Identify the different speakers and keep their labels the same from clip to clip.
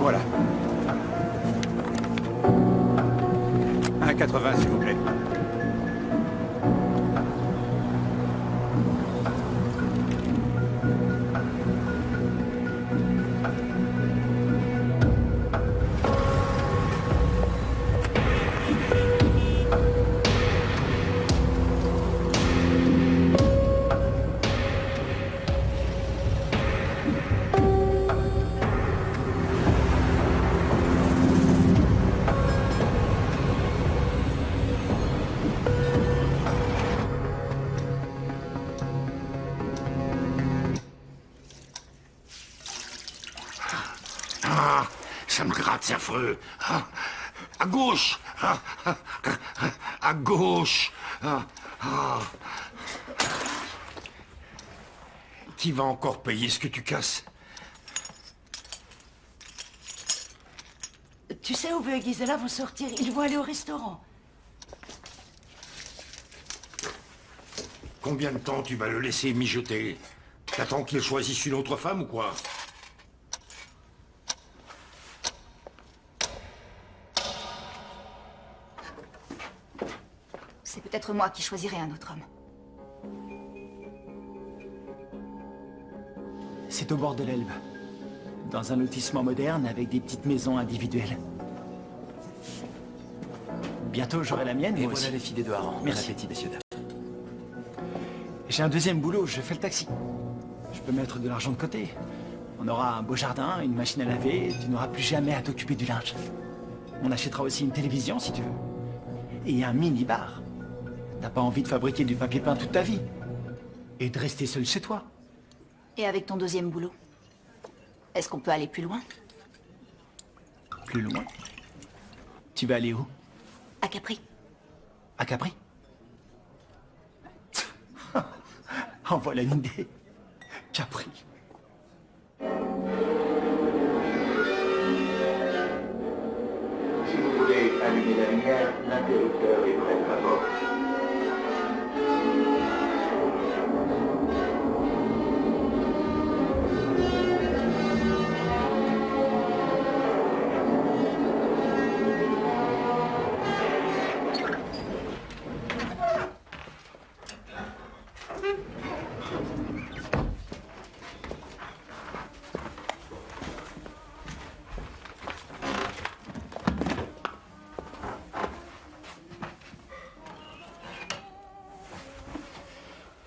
Speaker 1: Voilà. 1,80 s'il vous plaît.
Speaker 2: Ça me gratte, c'est affreux. À gauche. À gauche. Qui va encore payer ce que tu casses?
Speaker 3: Tu sais, Uwe et Gisela vont sortir. Ils vont aller au restaurant.
Speaker 2: Combien de temps tu vas le laisser mijoter? T'attends qu'il choisisse une autre femme ou quoi?
Speaker 4: C'est peut-être moi qui choisirai un autre homme.
Speaker 5: C'est au bord de l'Elbe. Dans un lotissement moderne avec des petites maisons individuelles. Bientôt j'aurai la mienne,
Speaker 6: Et
Speaker 5: moi
Speaker 6: voilà
Speaker 5: aussi.
Speaker 6: les filles des deux harengs.
Speaker 5: Merci.
Speaker 6: Bon appétit, messieurs, dames.
Speaker 5: J'ai un deuxième boulot, je fais le taxi. Je peux mettre de l'argent de côté. On aura un beau jardin, une machine à laver, et tu n'auras plus jamais à t'occuper du linge. On achètera aussi une télévision si tu veux. Et un mini-bar. T'as pas envie de fabriquer du papier peint toute ta vie. Et de rester seul chez toi.
Speaker 4: Et avec ton deuxième boulot, est-ce qu'on peut aller plus loin?
Speaker 5: Plus loin. Tu vas aller où?
Speaker 4: À Capri.
Speaker 5: À Capri? En voilà une idée. Capri.
Speaker 7: Si vous voulez allumer la lumière, l'interrupteur est près de la porte.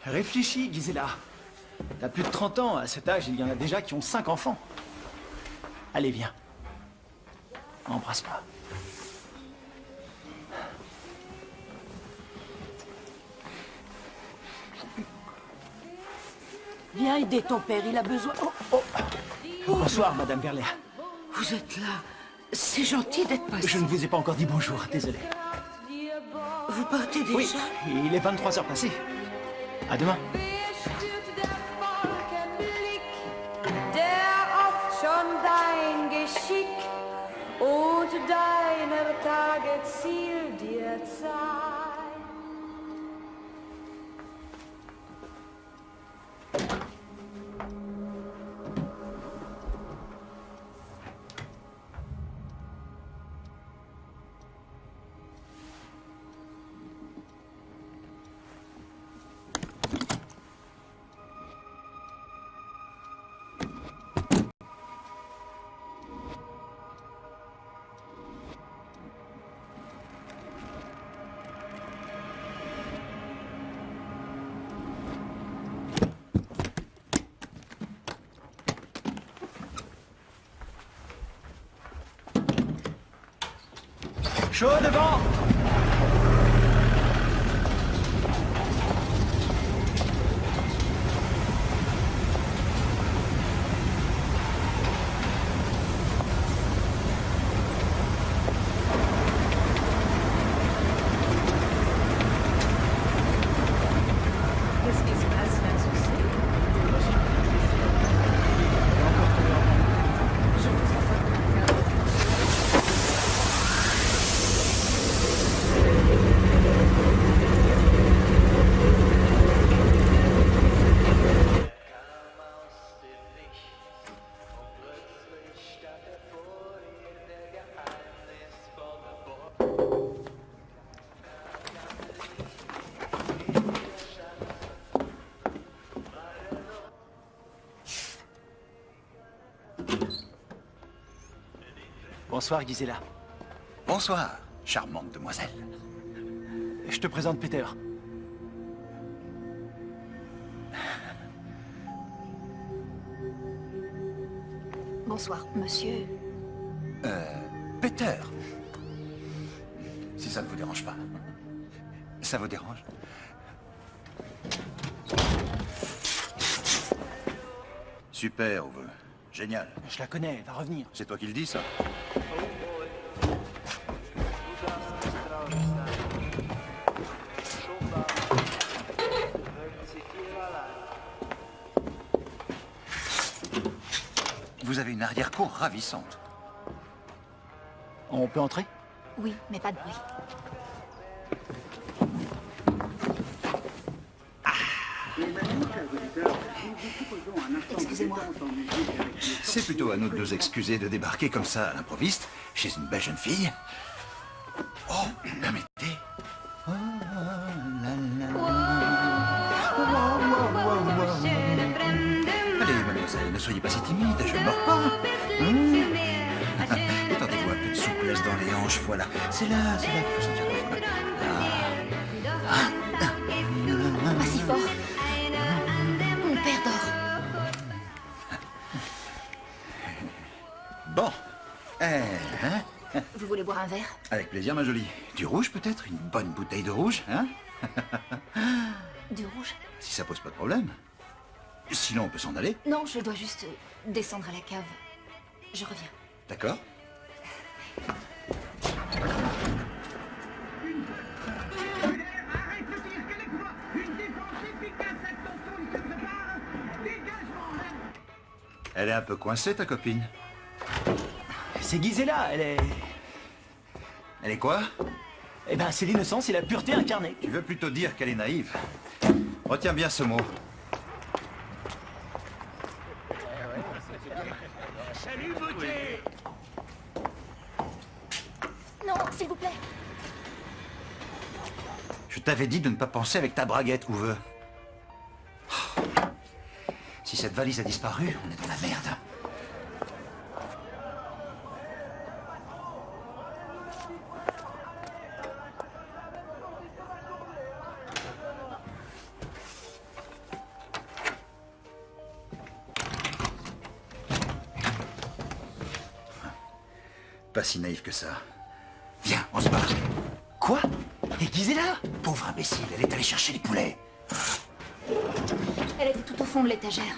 Speaker 5: Réfléchis, Gisela. T'as plus de 30 ans, à cet âge, il y en a déjà qui ont 5 enfants. Allez, viens. Embrasse-moi.
Speaker 3: Viens aider ton père, il a besoin...
Speaker 5: Bonsoir, Madame Verler.
Speaker 3: Vous êtes là. C'est gentil d'être passé.
Speaker 5: Je ne vous ai pas encore dit bonjour, désolé.
Speaker 3: Vous partez déjà?
Speaker 5: Oui, il est 23 heures passées. À demain.
Speaker 8: Und deiner Tage Ziel dir zeigt.
Speaker 5: Chaud devant! Bonsoir, Gisela.
Speaker 1: Bonsoir, charmante demoiselle.
Speaker 5: Je te présente Peter.
Speaker 4: Bonsoir, monsieur.
Speaker 1: Peter. Si ça ne vous dérange pas. Ça vous dérange? Super, Uwe. Génial.
Speaker 5: Je la connais, elle va revenir.
Speaker 1: C'est toi qui le dis, ça? Vous avez une arrière-cour ravissante.
Speaker 5: On peut entrer?
Speaker 4: Oui, mais pas de bruit. Excusez-moi.
Speaker 1: C'est plutôt à nous de nous excuser de débarquer comme ça à l'improviste chez une belle jeune fille. Oh, permettez. Oh, là, Allez, mademoiselle, ne soyez pas si timide, je ne mords pas. Étendez-vous un peu de souplesse dans les hanches, voilà. C'est là qu'il faut sentir le rythme.
Speaker 4: Pas si fort. Mon père dort.
Speaker 1: Bon.
Speaker 4: Vous voulez boire un verre?
Speaker 1: Avec plaisir, ma jolie. Du rouge, peut-être? Une bonne bouteille de rouge, hein?
Speaker 4: Du rouge?
Speaker 1: Si ça pose pas de problème. Sinon, on peut s'en aller.
Speaker 4: Non, je dois juste descendre à la cave. Je reviens.
Speaker 1: D'accord? Elle est un peu coincée, ta copine.
Speaker 5: C'est Gisela, elle est...
Speaker 1: Elle est quoi?
Speaker 5: Eh ben, c'est l'innocence et la pureté incarnée.
Speaker 1: Tu veux plutôt dire qu'elle est naïve. Retiens bien ce mot.
Speaker 2: Salut, beauté!
Speaker 4: Non, s'il vous plaît.
Speaker 1: Je t'avais dit de ne pas penser avec ta braguette, Uwe. Si cette valise a disparu, on est dans la merde. Pas si naïf que ça. Viens, on se barre.
Speaker 5: Quoi? Et Gisela?
Speaker 1: Pauvre imbécile, elle est allée chercher les poulets.
Speaker 4: Elle était tout au fond de l'étagère.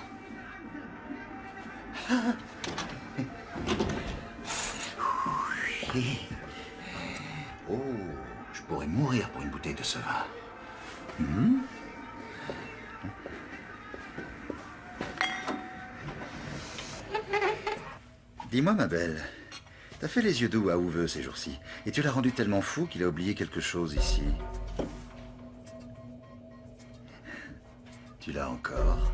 Speaker 1: Oh, je pourrais mourir pour une bouteille de ce vin. Dis-moi, ma belle, t'as fait les yeux doux à Uwe ces jours-ci, et tu l'as rendu tellement fou qu'il a oublié quelque chose ici. Tu l'as encore?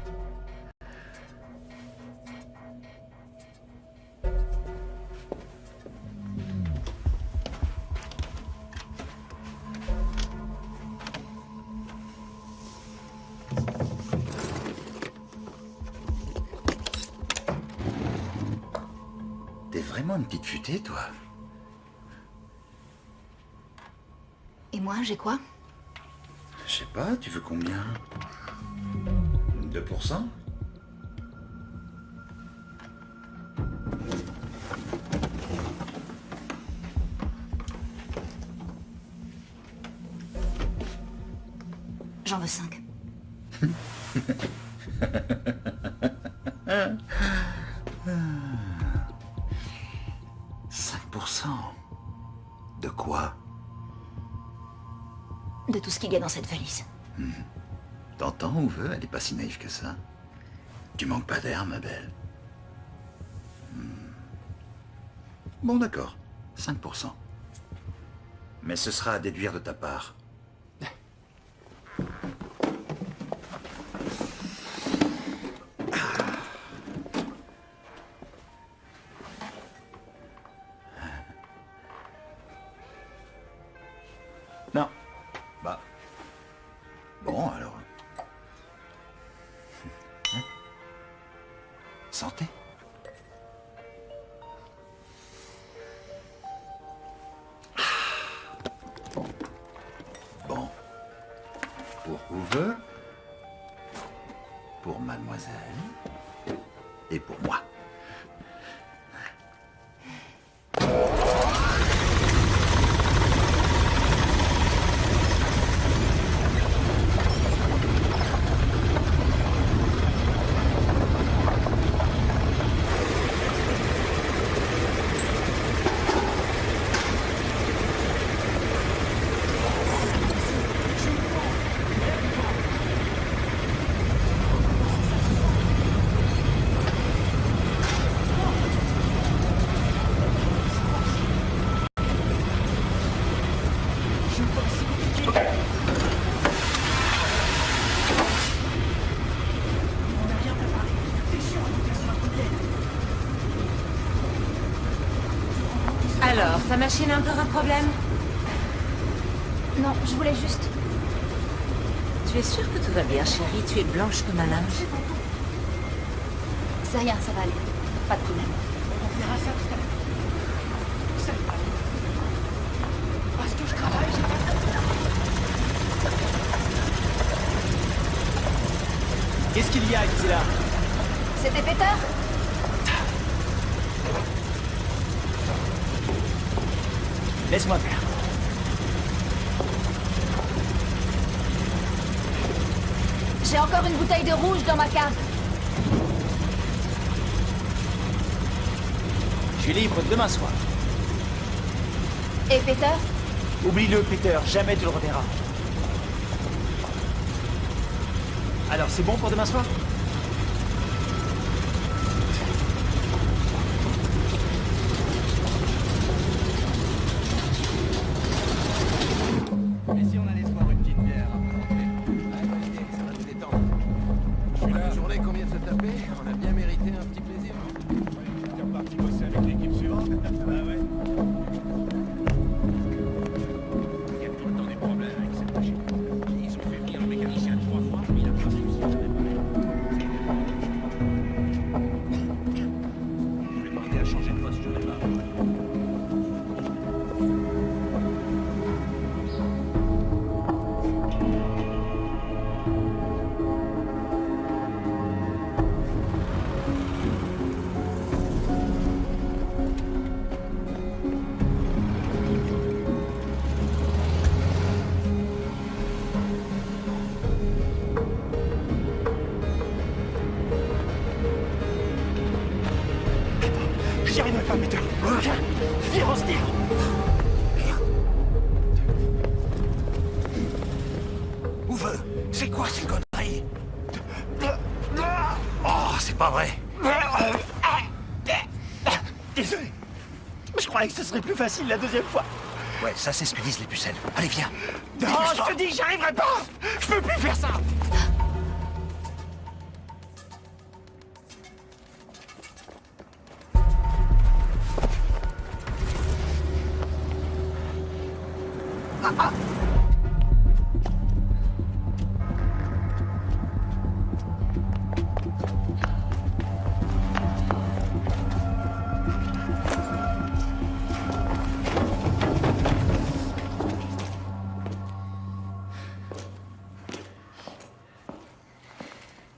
Speaker 1: T'es vraiment une petite futée, toi?
Speaker 4: Et moi, j'ai quoi?
Speaker 1: Je sais pas, tu veux combien? 2%?
Speaker 4: J'en veux 5.
Speaker 1: De quoi?
Speaker 4: De tout ce qu'il y a dans cette valise.
Speaker 1: T'entends, Uwe? Elle est pas si naïve que ça. Tu manques pas d'air, ma belle. Bon, d'accord. 5%. Mais ce sera à déduire de ta part.
Speaker 5: Non.
Speaker 1: Bah. Bon, alors. Hein? Santé. pour mademoiselle et pour moi.
Speaker 8: Alors, ta machine a encore un problème?
Speaker 4: Non, je voulais juste...
Speaker 8: Tu es sûre que tout va bien, chérie? Tu es blanche comme un linge.
Speaker 4: C'est rien, ça va aller. Pas de problème.
Speaker 5: On verra ça tout à l'heure. Ça va. Parce que je travaille, j'ai pas... Qu'est-ce qu'il y a, Gisela?
Speaker 4: C'était Peter?
Speaker 5: Laisse-moi faire.
Speaker 4: J'ai encore une bouteille de rouge dans ma cave.
Speaker 5: Je suis libre demain soir.
Speaker 4: Et Peter?
Speaker 5: Oublie-le, Peter. Jamais tu le reverras. Alors, c'est bon pour demain soir?
Speaker 6: Et si on allait se boire une petite bière après rentrer? Ouais, ça va nous détendre. La journée qu'on vient de se taper, on a bien mérité un petit plaisir. T'es reparti bosser avec l'équipe suivante? Ah ouais. Il y a tout le temps des problèmes avec cette machine. Ils ont fait venir le mécanicien 3 fois, mais il a pas réussi à la réparer. Je vais demander à changer de poste, je vais pas.
Speaker 5: J'y arriverai pas, Peter. Viens, on se tire.
Speaker 1: Où veut? C'est quoi ces conneries? Oh, c'est pas vrai.
Speaker 5: Désolé. Je croyais que ce serait plus facile la deuxième fois.
Speaker 1: Ouais, ça c'est ce que disent les pucelles. Allez, viens.
Speaker 5: Non, je te dis, j'y arriverai pas. Je peux plus faire ça.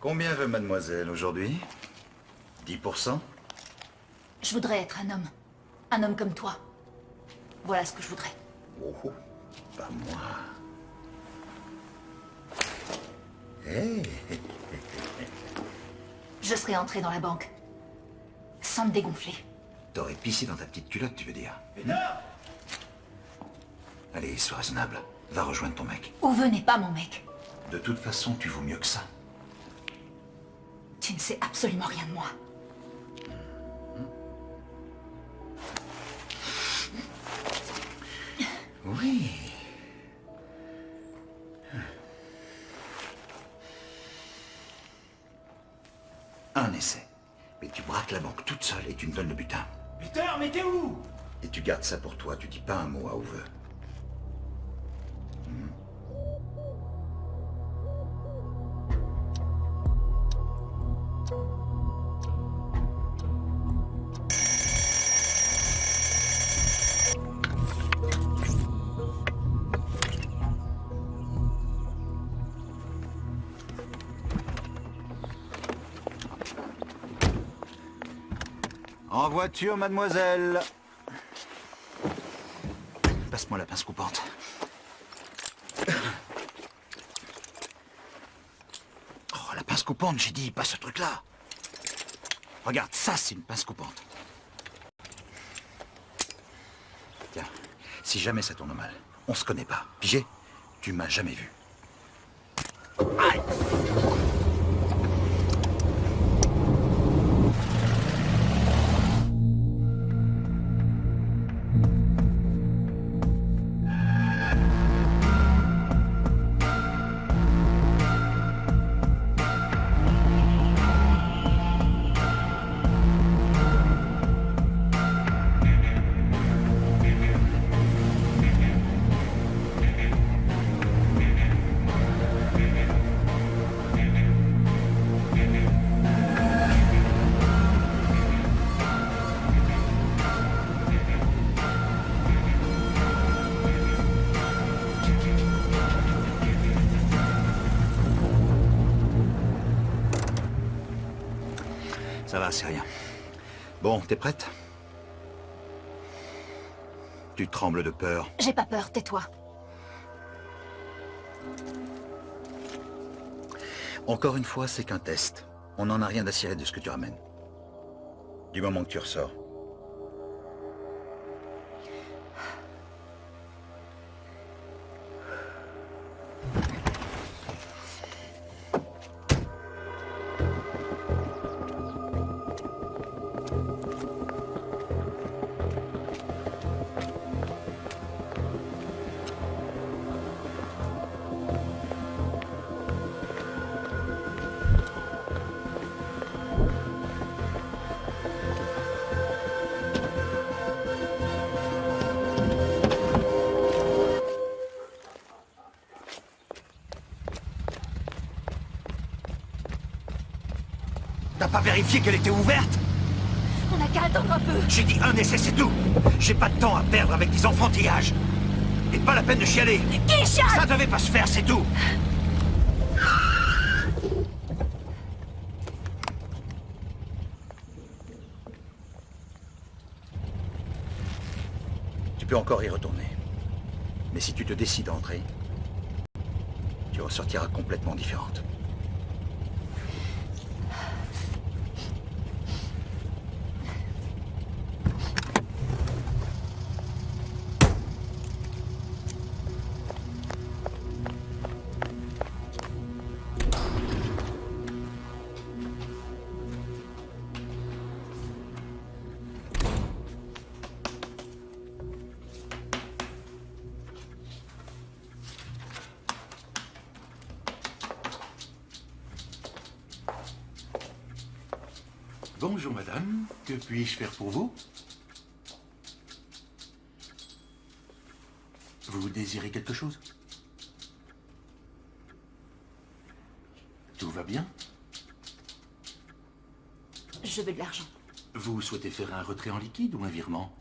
Speaker 1: Combien veut mademoiselle aujourd'hui? 10%?
Speaker 4: Je voudrais être un homme. Un homme comme toi. Voilà ce que je voudrais.
Speaker 1: Oh, oh, pas moi. Hé,
Speaker 4: Je serais entré dans la banque. Sans me dégonfler.
Speaker 1: t'aurais pissé dans ta petite culotte, tu veux dire? Allez, sois raisonnable. Va rejoindre ton mec.
Speaker 4: Ou venez pas, mon mec.
Speaker 1: De toute façon, tu vaux mieux que ça.
Speaker 4: Tu ne sais absolument rien de moi.
Speaker 1: Oui. Un essai. Mais tu braques la banque toute seule et tu me donnes le butin.
Speaker 5: Peter, mais t'es où?
Speaker 1: Et tu gardes ça pour toi, tu dis pas un mot à Uwe. En voiture, mademoiselle. Passe-moi la pince coupante. Oh, la pince coupante, j'ai dit, pas ce truc-là. Regarde, ça, c'est une pince coupante. Tiens, si jamais ça tourne mal, on se connaît pas. Pigé? Tu m'as jamais vu. Aïe! Ça va, c'est rien. Bon, t'es prête? Tu trembles de peur.
Speaker 4: J'ai pas peur, tais-toi.
Speaker 1: Encore une fois, c'est qu'un test. On n'en a rien à cirer de ce que tu ramènes. Du moment que tu ressors. T'as pas vérifié qu'elle était ouverte?
Speaker 4: On n'a qu'à attendre un peu.
Speaker 1: J'ai dit un essai, c'est tout. J'ai pas de temps à perdre avec des enfantillages. Et pas la peine de chialer.
Speaker 4: Qui chiale?
Speaker 1: Ça devait pas se faire, c'est tout. Tu peux encore y retourner. Mais si tu te décides à entrer, tu ressortiras complètement différente.
Speaker 2: Bonjour madame, que puis-je faire pour vous? Vous désirez quelque chose? Tout va bien?
Speaker 4: Je veux de l'argent.
Speaker 2: Vous souhaitez faire un retrait en liquide ou un virement?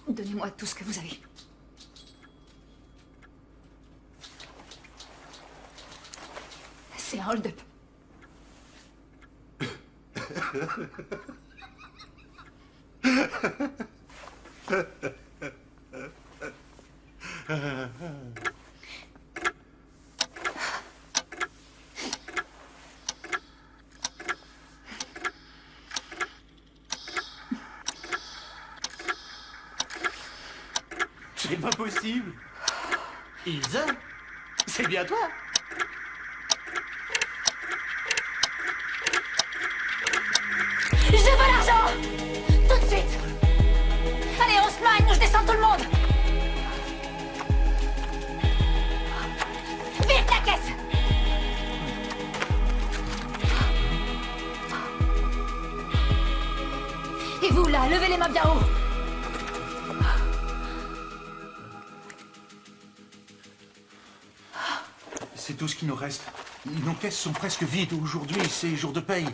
Speaker 4: Donnez-moi tout ce que vous avez. C'est un hold-up.
Speaker 2: C'est pas possible. Ilse, c'est bien toi.
Speaker 4: Je veux l'argent! Tout de suite! Allez, on se magne, je descends tout le monde! Vite, la caisse! Et vous, là, levez les mains bien haut!
Speaker 2: C'est tout ce qui nous reste. Nos caisses sont presque vides aujourd'hui, c'est jour de paye.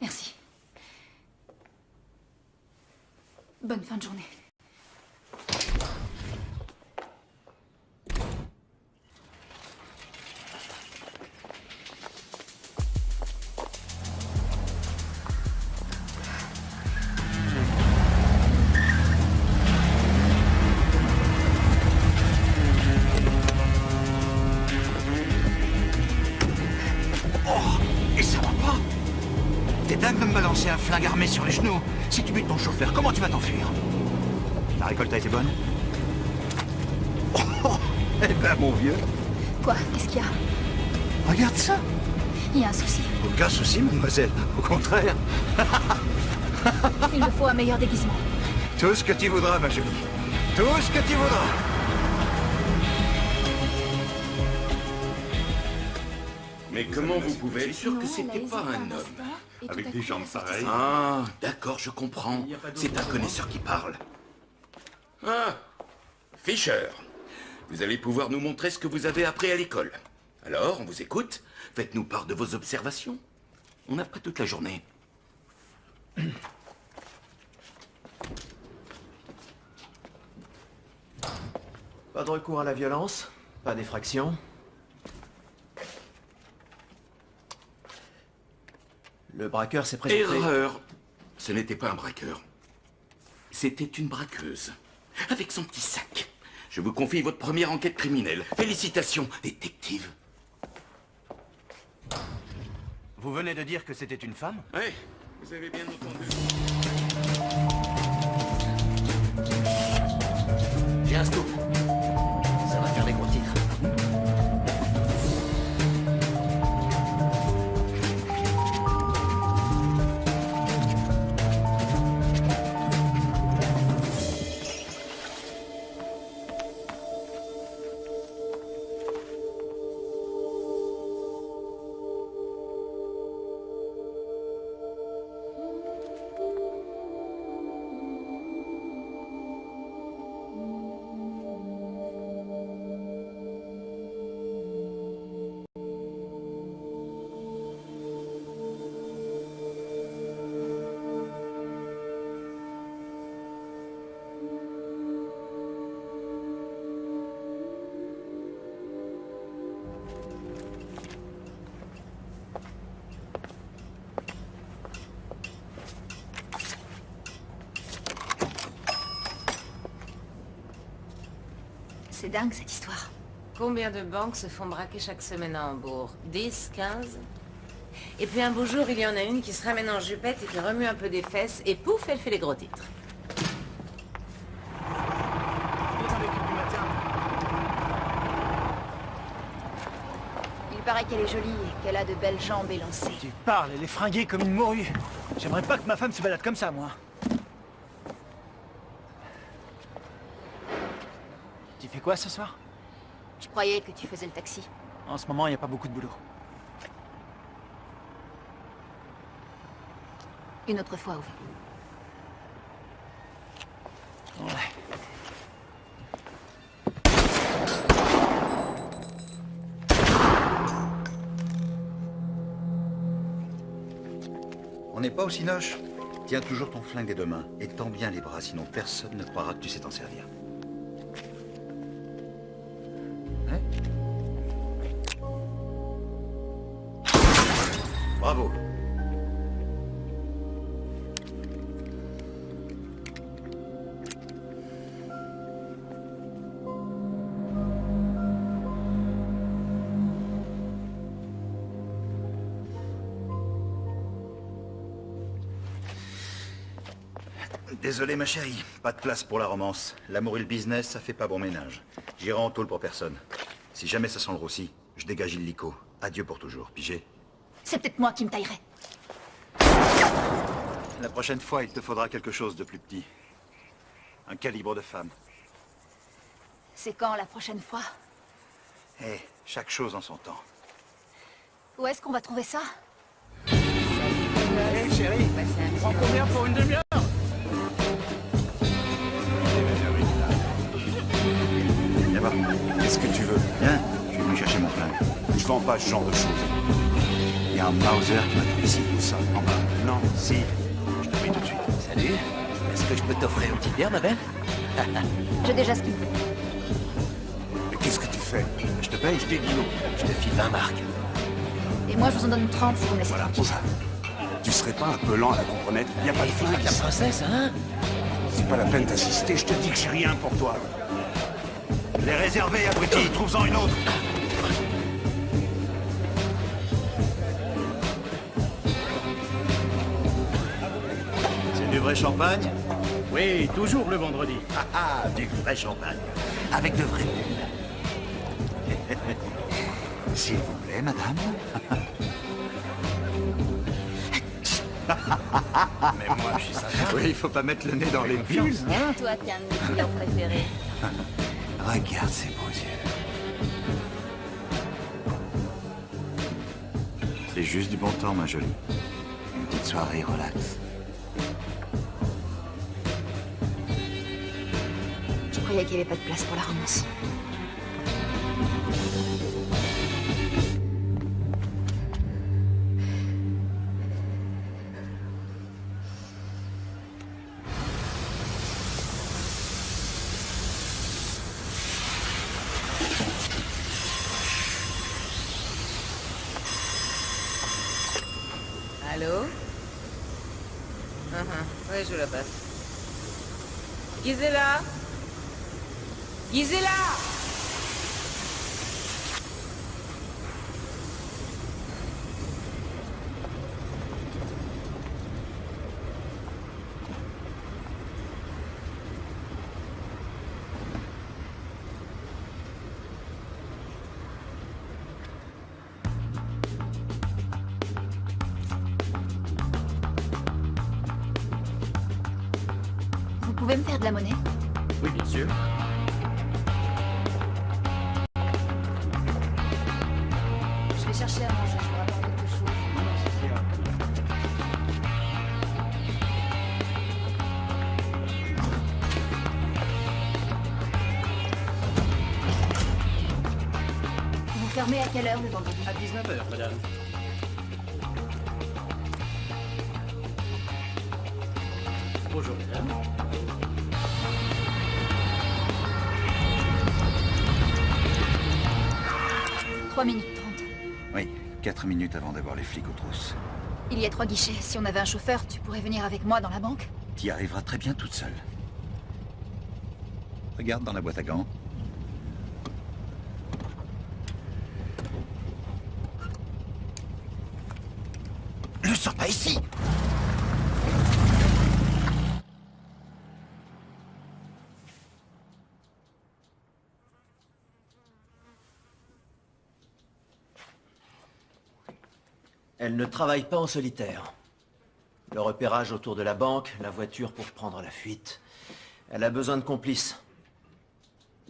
Speaker 4: Merci. Bonne fin de journée.
Speaker 1: flingue armé sur les genoux. Si tu butes ton chauffeur, comment tu vas t'enfuir? La récolte a été bonne? Oh, eh ben, mon vieux.
Speaker 4: Quoi? Qu'est-ce qu'il y a?
Speaker 1: Regarde ça.
Speaker 4: Il y a un souci.
Speaker 1: Aucun souci, mademoiselle. Au contraire.
Speaker 4: Il me faut un meilleur déguisement.
Speaker 1: Tout ce que tu voudras, ma jolie. Tout ce que tu voudras.
Speaker 2: Mais comment vous pouvez être sûr que c'était pas un homme? Avec des jambes pareilles. Ah, d'accord, je comprends. C'est un connaisseur qui parle. Ah, Fisher. Vous allez pouvoir nous montrer ce que vous avez appris à l'école. Alors, on vous écoute. Faites-nous part de vos observations. On n'a pas toute la journée.
Speaker 6: Pas de recours à la violence, pas d'effraction. Le braqueur s'est présenté...
Speaker 2: Erreur. Ce n'était pas un braqueur. C'était une braqueuse. Avec son petit sac. Je vous confie votre première enquête criminelle. Félicitations, détective.
Speaker 6: Vous venez de dire que c'était une femme?
Speaker 2: Oui, vous avez bien entendu.
Speaker 6: J'ai un scoop. Ça va faire des gros titres.
Speaker 4: C'est dingue cette histoire.
Speaker 8: Combien de banques se font braquer chaque semaine à Hambourg? 10, 15? Et puis un beau jour, il y en a une qui se ramène en jupette et qui remue un peu des fesses, et pouf, elle fait les gros titres.
Speaker 4: Il paraît qu'elle est jolie et qu'elle a de belles jambes élancées.
Speaker 5: Tu parles, elle est fringuée comme une morue. J'aimerais pas que ma femme se balade comme ça, moi. Tu fais quoi ce soir?
Speaker 4: Je croyais que tu faisais le taxi.
Speaker 5: En ce moment, il n'y a pas beaucoup de boulot.
Speaker 4: Une autre fois, oui.
Speaker 5: Ouais.
Speaker 1: On n'est pas au cinoche. Tiens toujours ton flingue des deux mains et tends bien les bras, sinon personne ne croira que tu sais t'en servir. Hein? Bravo. Désolé ma chérie, pas de place pour la romance. L'amour et le business, ça fait pas bon ménage. J'irai en tôle pour personne. Si jamais ça sent le roussi, je dégage illico. Adieu pour toujours, pigé.
Speaker 4: C'est peut-être moi qui me taillerai.
Speaker 1: La prochaine fois, il te faudra quelque chose de plus petit. Un calibre de femme.
Speaker 4: C'est quand la prochaine fois?
Speaker 1: Eh, chaque chose en son temps.
Speaker 4: Où est-ce qu'on va trouver ça?
Speaker 5: Hé, chérie, prends combien pour une demi-heure?
Speaker 1: Viens voir.
Speaker 9: Qu'est-ce que tu veux?
Speaker 1: Viens, je suis venu chercher mon flingue.
Speaker 9: Je vends pas ce genre de choses.
Speaker 1: Il y a un Mauser qui m'a trouvé ici.
Speaker 9: Où ça? En bas? Non.
Speaker 1: Si, je te prie tout de suite.
Speaker 6: Salut. Est-ce que je peux t'offrir une petite bière, ma belle?
Speaker 4: J'ai déjà ce qu'il me faut.
Speaker 9: Mais qu'est-ce que tu fais?
Speaker 1: Je te paye?
Speaker 6: Je t'ai dit non. Je te file 20 marques.
Speaker 4: Et moi, je vous en donne 30 si vous me laissez
Speaker 9: Voilà,
Speaker 4: tranquille.
Speaker 9: pour ça. Tu serais pas un peu lent à la comprenette? Y a pas de flingue
Speaker 6: La
Speaker 9: ici.
Speaker 6: princesse, hein?
Speaker 9: C'est pas la peine d'assister, je te dis que j'ai rien pour toi.
Speaker 1: Les réservés, abruti, trouve-en une autre. vrai champagne?
Speaker 6: Oui, toujours le vendredi.
Speaker 1: Ah, du vrai champagne. Avec de vraies bulles. S'il vous plaît, madame.
Speaker 6: Mais moi, je suis sympa.
Speaker 1: Oui, il faut pas mettre le nez dans les bulles, hein?
Speaker 4: Toi, t'es un de mes couleurs préférées.
Speaker 1: Regarde ces beaux yeux. C'est juste du bon temps, ma jolie. Une petite soirée relax.
Speaker 10: Je croyais qu'il n'y avait pas de place pour la romance.
Speaker 8: Allô? Oui, je la passe. Gisela? Gisela!
Speaker 10: Vous pouvez me faire de la monnaie?
Speaker 6: Oui, bien sûr.
Speaker 10: Je vais chercher à manger, je vous rapporte quelque chose. Vous fermez à quelle heure le vendredi?
Speaker 6: À 19h, madame. Bonjour, madame.
Speaker 10: 3 minutes 30.
Speaker 1: Oui, 4 minutes avant d'avoir les flics aux trousses.
Speaker 10: Il y a 3 guichets. Si on avait un chauffeur, tu pourrais venir avec moi dans la banque?
Speaker 1: T'y arriveras très bien toute seule. Regarde dans la boîte à gants. Ne sors pas ici!
Speaker 11: Elle ne travaille pas en solitaire. Le repérage autour de la banque, la voiture pour prendre la fuite. Elle a besoin de complices.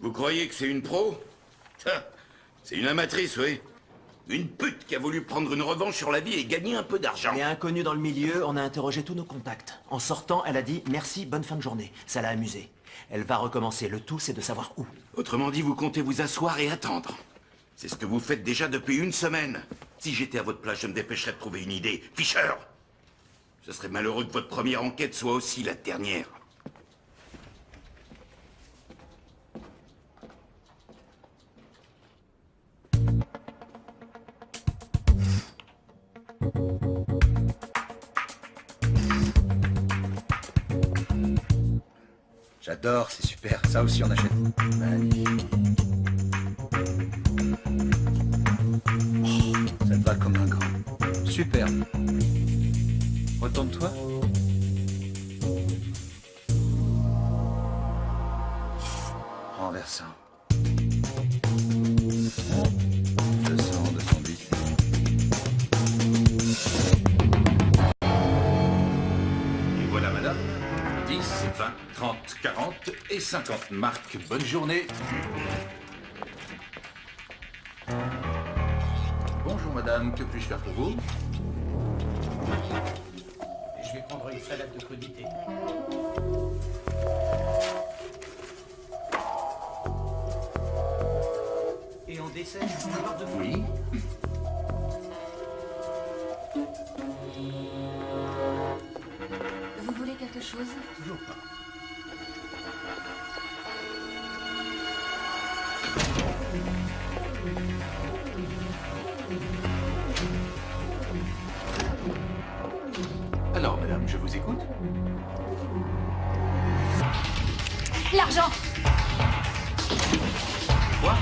Speaker 2: Vous croyez que c'est une pro? C'est une amatrice, oui. Une pute qui a voulu prendre une revanche sur la vie et gagner un peu d'argent.
Speaker 11: Elle est inconnue dans le milieu, on a interrogé tous nos contacts. En sortant, elle a dit « Merci, bonne fin de journée ». Ça l'a amusée. Elle va recommencer. Le tout, c'est de savoir où.
Speaker 2: Autrement dit, vous comptez vous asseoir et attendre. C'est ce que vous faites déjà depuis une semaine. Si j'étais à votre place, je me dépêcherais de trouver une idée. Fischer! Ce serait malheureux que votre première enquête soit aussi la dernière.
Speaker 1: J'adore, c'est super. Ça aussi, on achète. Magnifique. Oh, ça te va comme un grand. Super. Retourne-toi. Renversant. 200, 210.
Speaker 12: Et voilà, madame. 10, 20, 30, 40 et 50 marques. Bonne journée. Bonjour, madame. Que puis-je faire pour vous?
Speaker 6: Je vais prendre une salade de crudité. Et en dessert, un beurre de fruits.
Speaker 12: Oui.
Speaker 10: Vous voulez quelque chose?
Speaker 6: Toujours pas.
Speaker 12: Alors, madame, je vous écoute.
Speaker 10: L'argent!
Speaker 12: Quoi?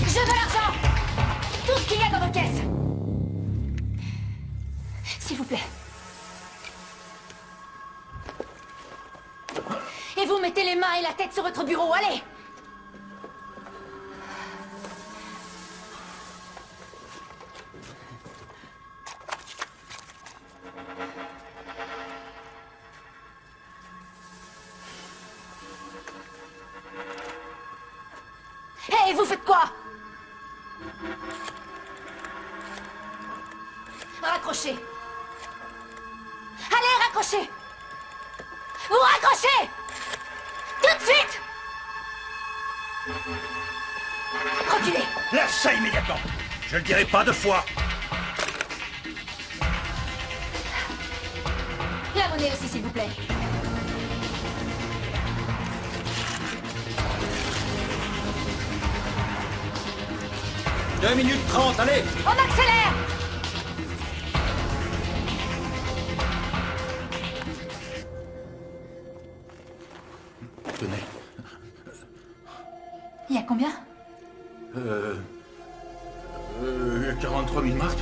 Speaker 10: Je veux l'argent! Tout ce qu'il y a dans vos caisses! S'il vous plaît.
Speaker 4: Vous mettez les mains et la tête sur votre bureau, allez! Hé, vous faites quoi? Raccrochez. Allez, raccrochez. Vous raccrochez. Tout de suite. Reculez.
Speaker 1: Lâche ça immédiatement. Je le dirai pas 2 fois.
Speaker 4: La monnaie aussi, s'il vous plaît. «
Speaker 11: 2 minutes 30, allez!
Speaker 4: On accélère!
Speaker 12: Tenez.
Speaker 10: Il y a combien?
Speaker 12: 43 000 marques.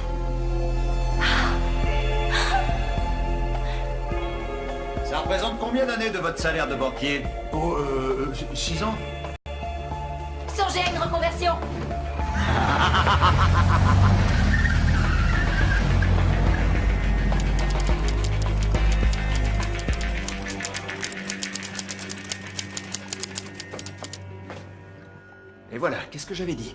Speaker 1: Ça représente combien d'années de votre salaire de banquier?
Speaker 12: Oh, 6 ans.
Speaker 4: Songez à une reconversion.
Speaker 11: Et voilà, qu'est-ce que j'avais dit?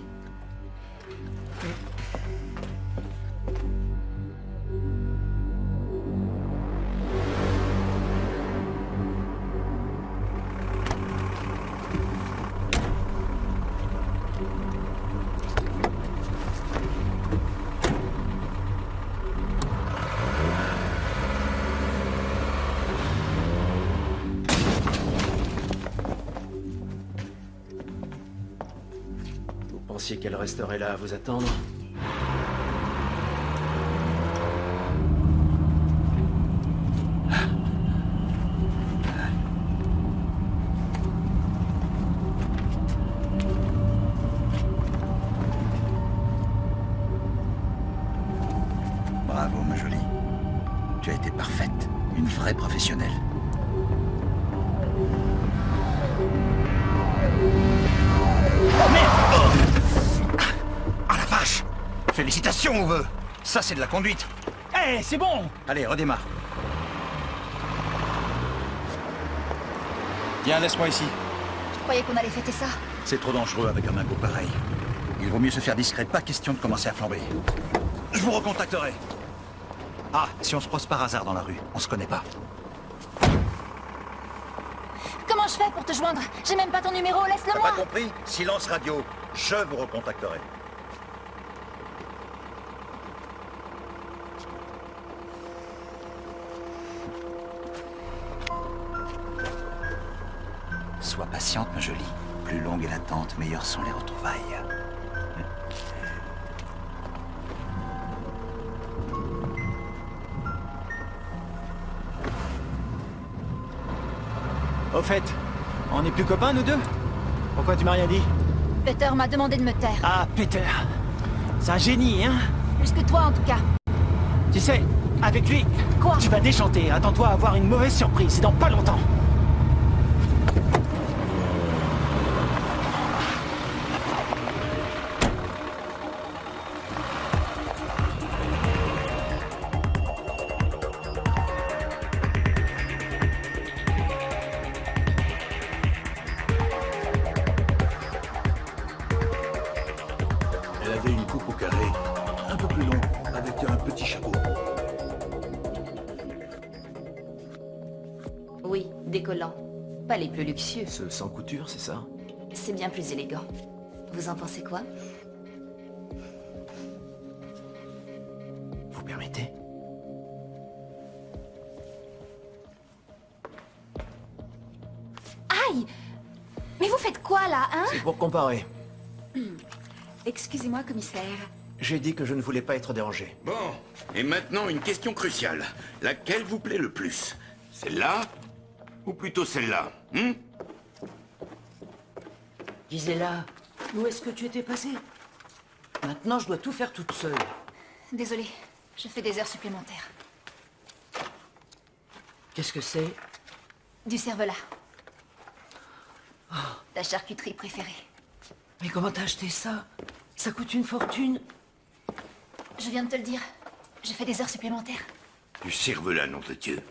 Speaker 11: Vous pensiez qu'elle resterait là à vous attendre?
Speaker 1: Bravo, ma jolie. Tu as été parfaite. Une vraie professionnelle. Oh merde! Oh ah la vache! Félicitations, on veut. Ça, c'est de la conduite.
Speaker 5: Hé, c'est bon!
Speaker 1: Allez, redémarre.
Speaker 5: Viens, laisse-moi ici.
Speaker 10: Je croyais qu'on allait fêter ça.
Speaker 1: C'est trop dangereux avec un magot pareil. Il vaut mieux se faire discret, pas question de commencer à flamber. Je vous recontacterai. Ah, si on se croise par hasard dans la rue, on se connaît pas.
Speaker 4: Comment je fais pour te joindre? J'ai même pas ton numéro, laisse-le
Speaker 1: T'as
Speaker 4: moi.
Speaker 1: pas compris? Silence radio. Je vous recontacterai. Sois patiente, ma jolie. Plus longue est l'attente, meilleures sont les retrouvailles.
Speaker 5: Au fait, on n'est plus copains, nous deux? Pourquoi tu m'as rien dit?
Speaker 10: Peter m'a demandé de me taire.
Speaker 5: Ah, Peter. C'est un génie, hein?
Speaker 10: Plus que toi, en tout cas.
Speaker 5: Tu sais, avec lui,
Speaker 10: Quoi?
Speaker 5: tu vas déchanter. Attends-toi à avoir une mauvaise surprise, c'est dans pas longtemps.
Speaker 12: Elle avait une coupe au carré, un peu plus long, avec un petit chapeau.
Speaker 13: Oui, décollant. Pas les plus luxueux.
Speaker 11: Ce sans couture, c'est ça?
Speaker 13: C'est bien plus élégant. Vous en pensez quoi?
Speaker 11: Vous permettez?
Speaker 4: Aïe! Mais vous faites quoi, là, hein?
Speaker 11: C'est pour comparer.
Speaker 13: Excusez-moi, commissaire.
Speaker 11: J'ai dit que je ne voulais pas être dérangé.
Speaker 2: Bon, et maintenant une question cruciale. Laquelle vous plaît le plus? Celle-là? Ou plutôt celle-là, hein?
Speaker 3: Gisela, où est-ce que tu étais passée? Maintenant, je dois tout faire toute seule.
Speaker 10: Désolée, je fais des heures supplémentaires.
Speaker 3: Qu'est-ce que c'est?
Speaker 10: Du cervelas. Ta charcuterie préférée.
Speaker 3: Mais comment t'as acheté ça? Ça coûte une fortune.
Speaker 10: Je viens de te le dire. J'ai fait des heures supplémentaires.
Speaker 2: Du cervelas, nom de Dieu.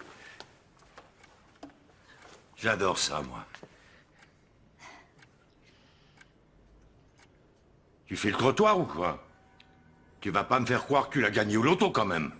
Speaker 2: J'adore ça, moi. Tu fais le trottoir ou quoi? Tu vas pas me faire croire que tu l'as gagné au loto, quand même.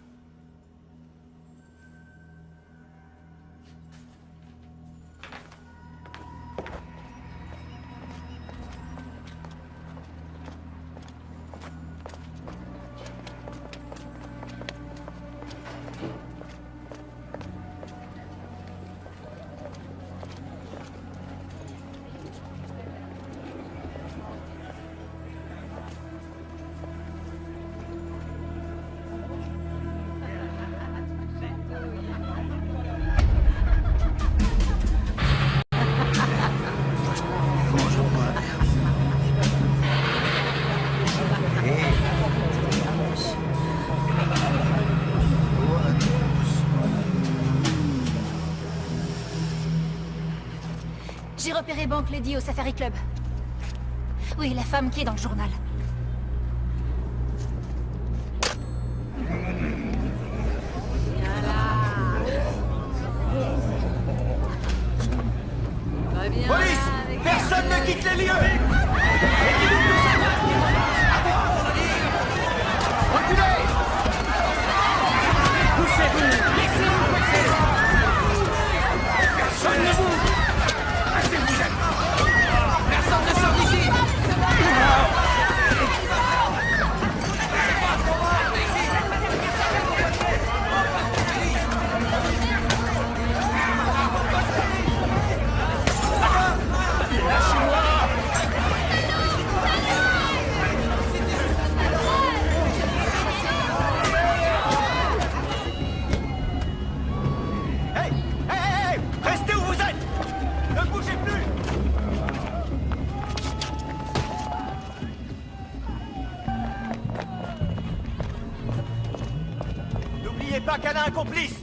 Speaker 10: J'ai repéré Bank Lady au Safari Club. Oui, la femme qui est dans le journal.
Speaker 11: Police! Personne ne quitte les lieux! Reculez! Poussez-vous! Laissez-vous passer! Personne ne bouge! Personne ne sort d'ici! Hey! Restez où vous êtes! Ne bougez plus! N'oubliez pas qu'elle a un complice!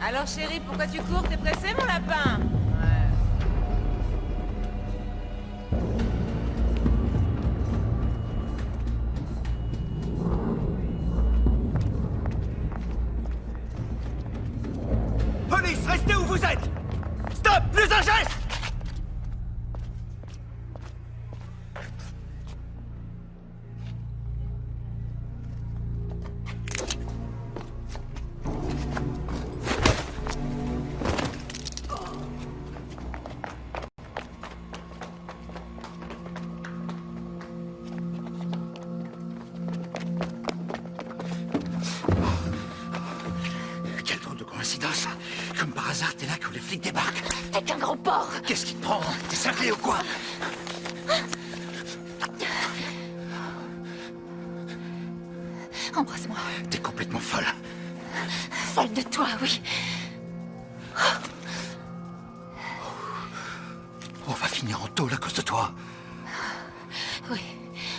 Speaker 8: Alors chérie, pourquoi tu cours? T'es pressé, mon lapin?
Speaker 11: Police, restez où vous êtes! Stop! Plus un geste!
Speaker 1: Quelle drôle de coïncidence. Comme par hasard, t'es là quand les flics débarquent.
Speaker 10: T'es qu'un gros porc!
Speaker 1: Qu'est-ce qui te prend? T'es cinglé ou quoi?
Speaker 10: Embrasse-moi.
Speaker 1: T'es complètement folle.
Speaker 10: Folle de toi, oui.
Speaker 1: On va finir en tôle à cause de toi.
Speaker 10: Oui,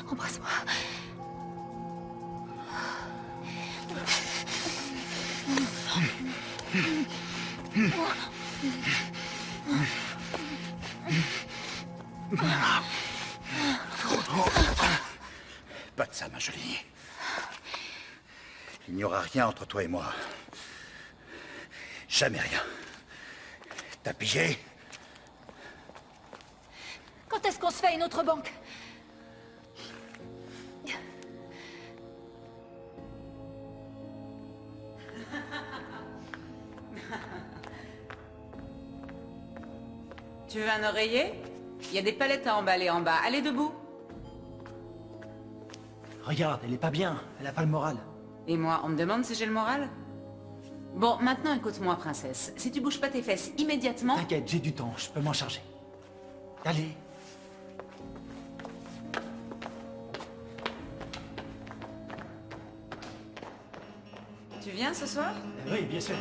Speaker 10: embrasse-moi.
Speaker 1: Pas de ça, ma jolie. Il n'y aura rien entre toi et moi. Jamais rien. T'as pigé?
Speaker 10: Quand est-ce qu'on se fait une autre banque?
Speaker 8: Tu veux un oreiller? Il y a des palettes à emballer en bas. Allez, debout.
Speaker 5: Regarde, elle est pas bien. Elle a pas le moral.
Speaker 8: Et moi, on me demande si j'ai le moral? Bon, maintenant écoute-moi, princesse. Si tu bouges pas tes fesses immédiatement...
Speaker 5: T'inquiète, j'ai du temps. Je peux m'en charger. Allez.
Speaker 8: Tu viens ce soir?
Speaker 5: Oui, bien sûr.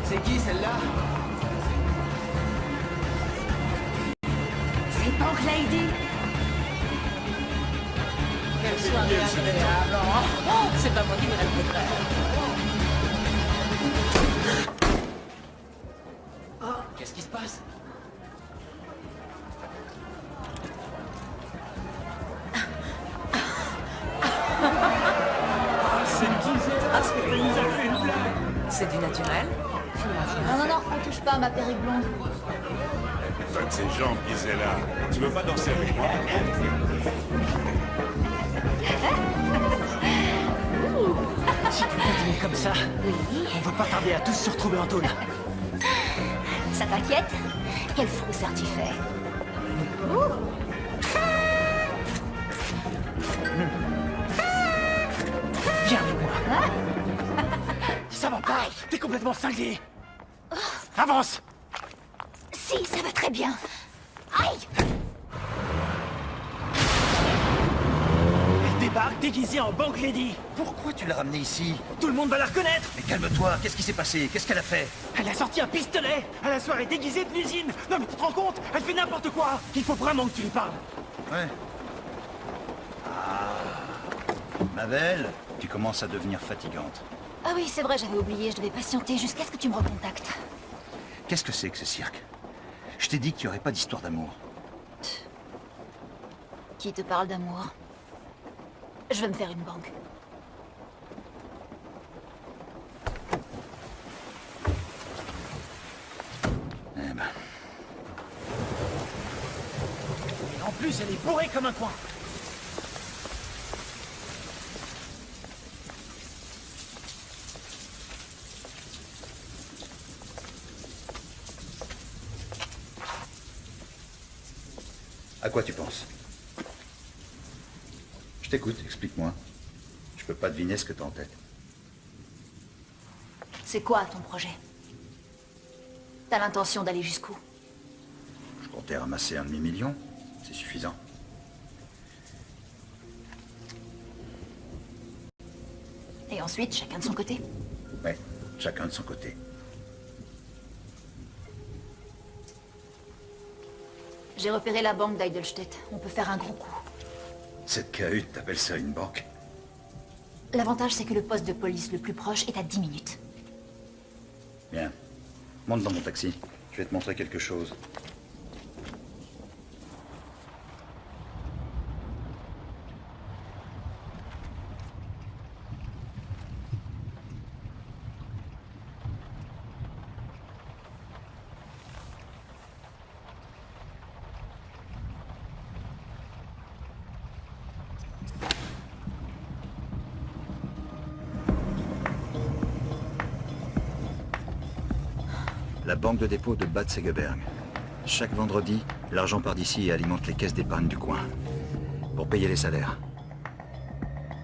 Speaker 11: C'est qui celle-là?
Speaker 4: C'est Bank Lady.
Speaker 8: Quelle soirée agréable. Oh, c'est pas moi qui dirais le contraire.
Speaker 11: Oh, qu'est-ce qui se passe?
Speaker 8: C'est du naturel?
Speaker 10: Non, non, non, on touche pas à ma perruque blonde.
Speaker 6: Faites ces jambes, Gisela. Tu veux pas danser avec moi?
Speaker 5: Si tu continues comme ça, on va pas tarder à tous se retrouver en tôle.
Speaker 10: Ça t'inquiète? Quel froussard tu fais?
Speaker 5: Viens avec moi. Ça va pas, t'es complètement cinglé. Avance.
Speaker 10: Si, ça va très bien. Aïe!
Speaker 5: Elle débarque déguisée en Bank Lady.
Speaker 1: Pourquoi tu l'as ramenée ici?
Speaker 5: Tout le monde va la reconnaître.
Speaker 1: Mais calme-toi, qu'est-ce qui s'est passé? Qu'est-ce qu'elle a fait?
Speaker 5: Elle a sorti un pistolet à la soirée déguisée de l'usine. Non mais tu te rends compte? Elle fait n'importe quoi. Il faut vraiment que tu lui parles.
Speaker 1: Ouais. Ma belle, tu commences à devenir fatigante.
Speaker 10: Ah oui, c'est vrai, j'avais oublié, je devais patienter jusqu'à ce que tu me recontactes.
Speaker 1: Qu'est-ce que c'est que ce cirque? Je t'ai dit qu'il n'y aurait pas d'histoire d'amour.
Speaker 10: Qui te parle d'amour? Je veux me faire une banque.
Speaker 1: Eh ben...
Speaker 5: Et en plus, elle est bourrée comme un coin.
Speaker 1: À quoi tu penses? Je t'écoute, explique-moi. Je peux pas deviner ce que t'as en tête.
Speaker 10: C'est quoi ton projet? T'as l'intention d'aller jusqu'où?
Speaker 1: Je comptais ramasser 1,5 million. C'est suffisant.
Speaker 10: Et ensuite, chacun de son côté?
Speaker 1: Ouais, chacun de son côté.
Speaker 10: J'ai repéré la banque d'Eidelstedt. On peut faire un gros coup.
Speaker 1: Cette cahute, t'appelles ça une banque?
Speaker 10: L'avantage, c'est que le poste de police le plus proche est à 10 minutes.
Speaker 1: Bien. Monte dans mon taxi. Je vais te montrer quelque chose. La banque de dépôt de Bad Segeberg. Chaque vendredi, l'argent part d'ici et alimente les caisses d'épargne du coin. Pour payer les salaires.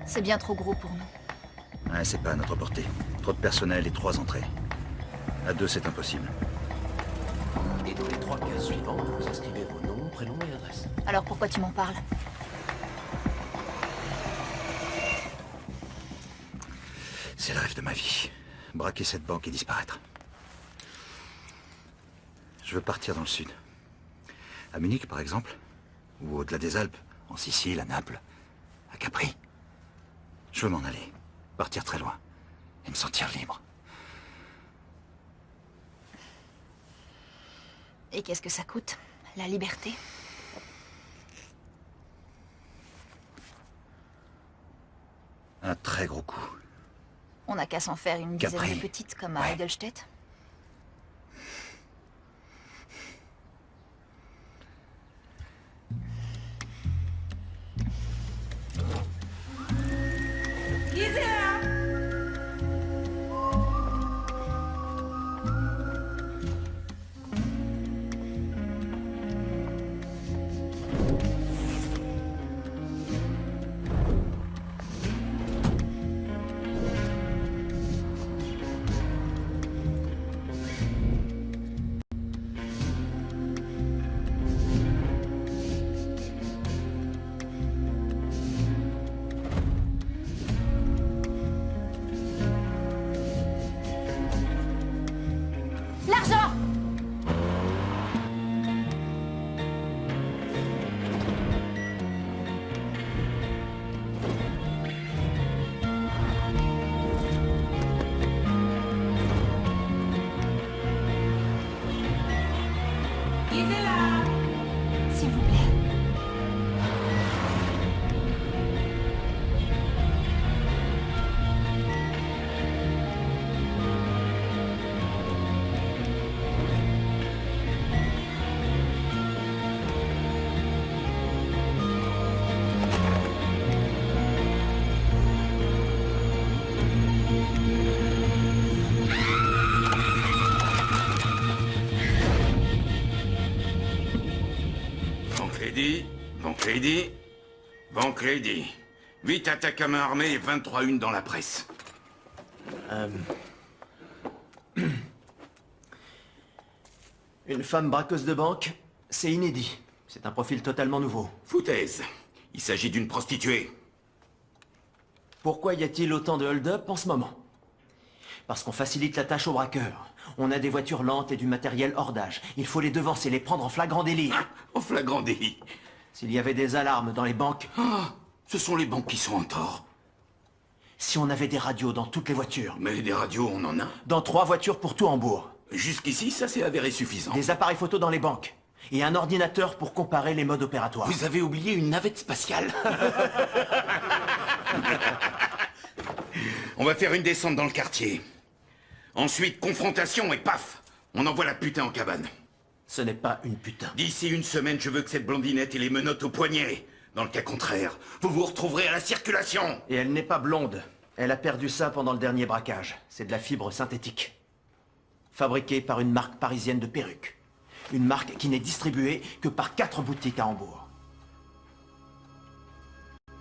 Speaker 10: C'est bien trop gros pour nous.
Speaker 1: Ouais, c'est pas à notre portée. Trop de personnel et 3 entrées. À 2, c'est impossible.
Speaker 11: Et dans les 3 cases suivantes, vous inscrivez vos noms, prénoms et adresses.
Speaker 10: Alors pourquoi tu m'en parles?
Speaker 1: C'est le rêve de ma vie. Braquer cette banque et disparaître. Je veux partir dans le sud. À Munich, par exemple. Ou au-delà des Alpes. En Sicile, à Naples. À Capri. Je veux m'en aller. Partir très loin. Et me sentir libre.
Speaker 10: Et qu'est-ce que ça coûte? La liberté?
Speaker 1: Un très gros coup.
Speaker 10: On n'a qu'à s'en faire une dizaine
Speaker 1: Capri.
Speaker 10: de petites comme à Eidelstedt.
Speaker 8: Gisela!
Speaker 4: L'argent!
Speaker 8: Gisela!
Speaker 10: S'il vous plaît.
Speaker 2: Banque Lady. Banque Lady. 8 attaques à main armée et 23-1 dans la presse.
Speaker 11: Une femme braqueuse de banque, c'est inédit. C'est un profil totalement nouveau.
Speaker 2: Foutaise. Il s'agit d'une prostituée.
Speaker 11: Pourquoi y a-t-il autant de hold-up en ce moment? Parce qu'on facilite la tâche aux braqueurs. On a des voitures lentes et du matériel hors d'âge. Il faut les devancer, les prendre en flagrant délit.
Speaker 2: En flagrant délit?
Speaker 11: S'il y avait des alarmes dans les banques...
Speaker 2: Ah, ce sont les banques qui sont en tort.
Speaker 11: Si on avait des radios dans toutes les voitures...
Speaker 2: Mais des radios, on en a.
Speaker 11: Dans 3 voitures pour tout Hambourg.
Speaker 2: Jusqu'ici, ça s'est avéré suffisant.
Speaker 11: Des appareils photo dans les banques. Et un ordinateur pour comparer les modes opératoires.
Speaker 2: Vous avez oublié une navette spatiale. On va faire une descente dans le quartier. Ensuite, confrontation et paf, on envoie la putain en cabane.
Speaker 11: Ce n'est pas une putain.
Speaker 2: D'ici une semaine, je veux que cette blondinette ait les menottes au poignet. Dans le cas contraire, vous vous retrouverez à la circulation.
Speaker 11: Et elle n'est pas blonde. Elle a perdu ça pendant le dernier braquage. C'est de la fibre synthétique. Fabriquée par une marque parisienne de perruques. Une marque qui n'est distribuée que par 4 boutiques à Hambourg.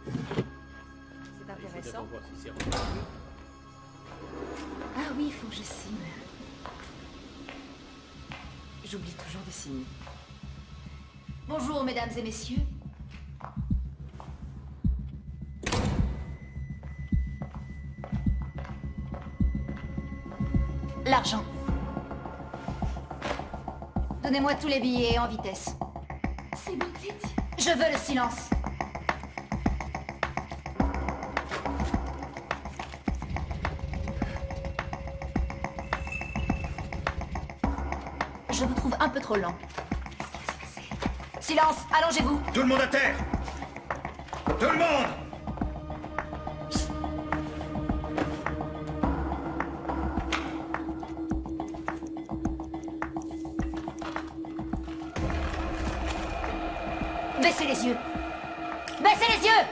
Speaker 8: C'est intéressant.
Speaker 10: Ah oui, il faut que je signe.
Speaker 8: J'oublie toujours de signer.
Speaker 10: Bonjour, mesdames et messieurs. L'argent. Donnez-moi tous les billets en vitesse. C'est bon, Lady. Je veux le silence. Je vous trouve un peu trop lent. Silence, allongez-vous.
Speaker 1: Tout le monde à terre! Tout le monde!
Speaker 10: Baissez les yeux. Baissez les yeux.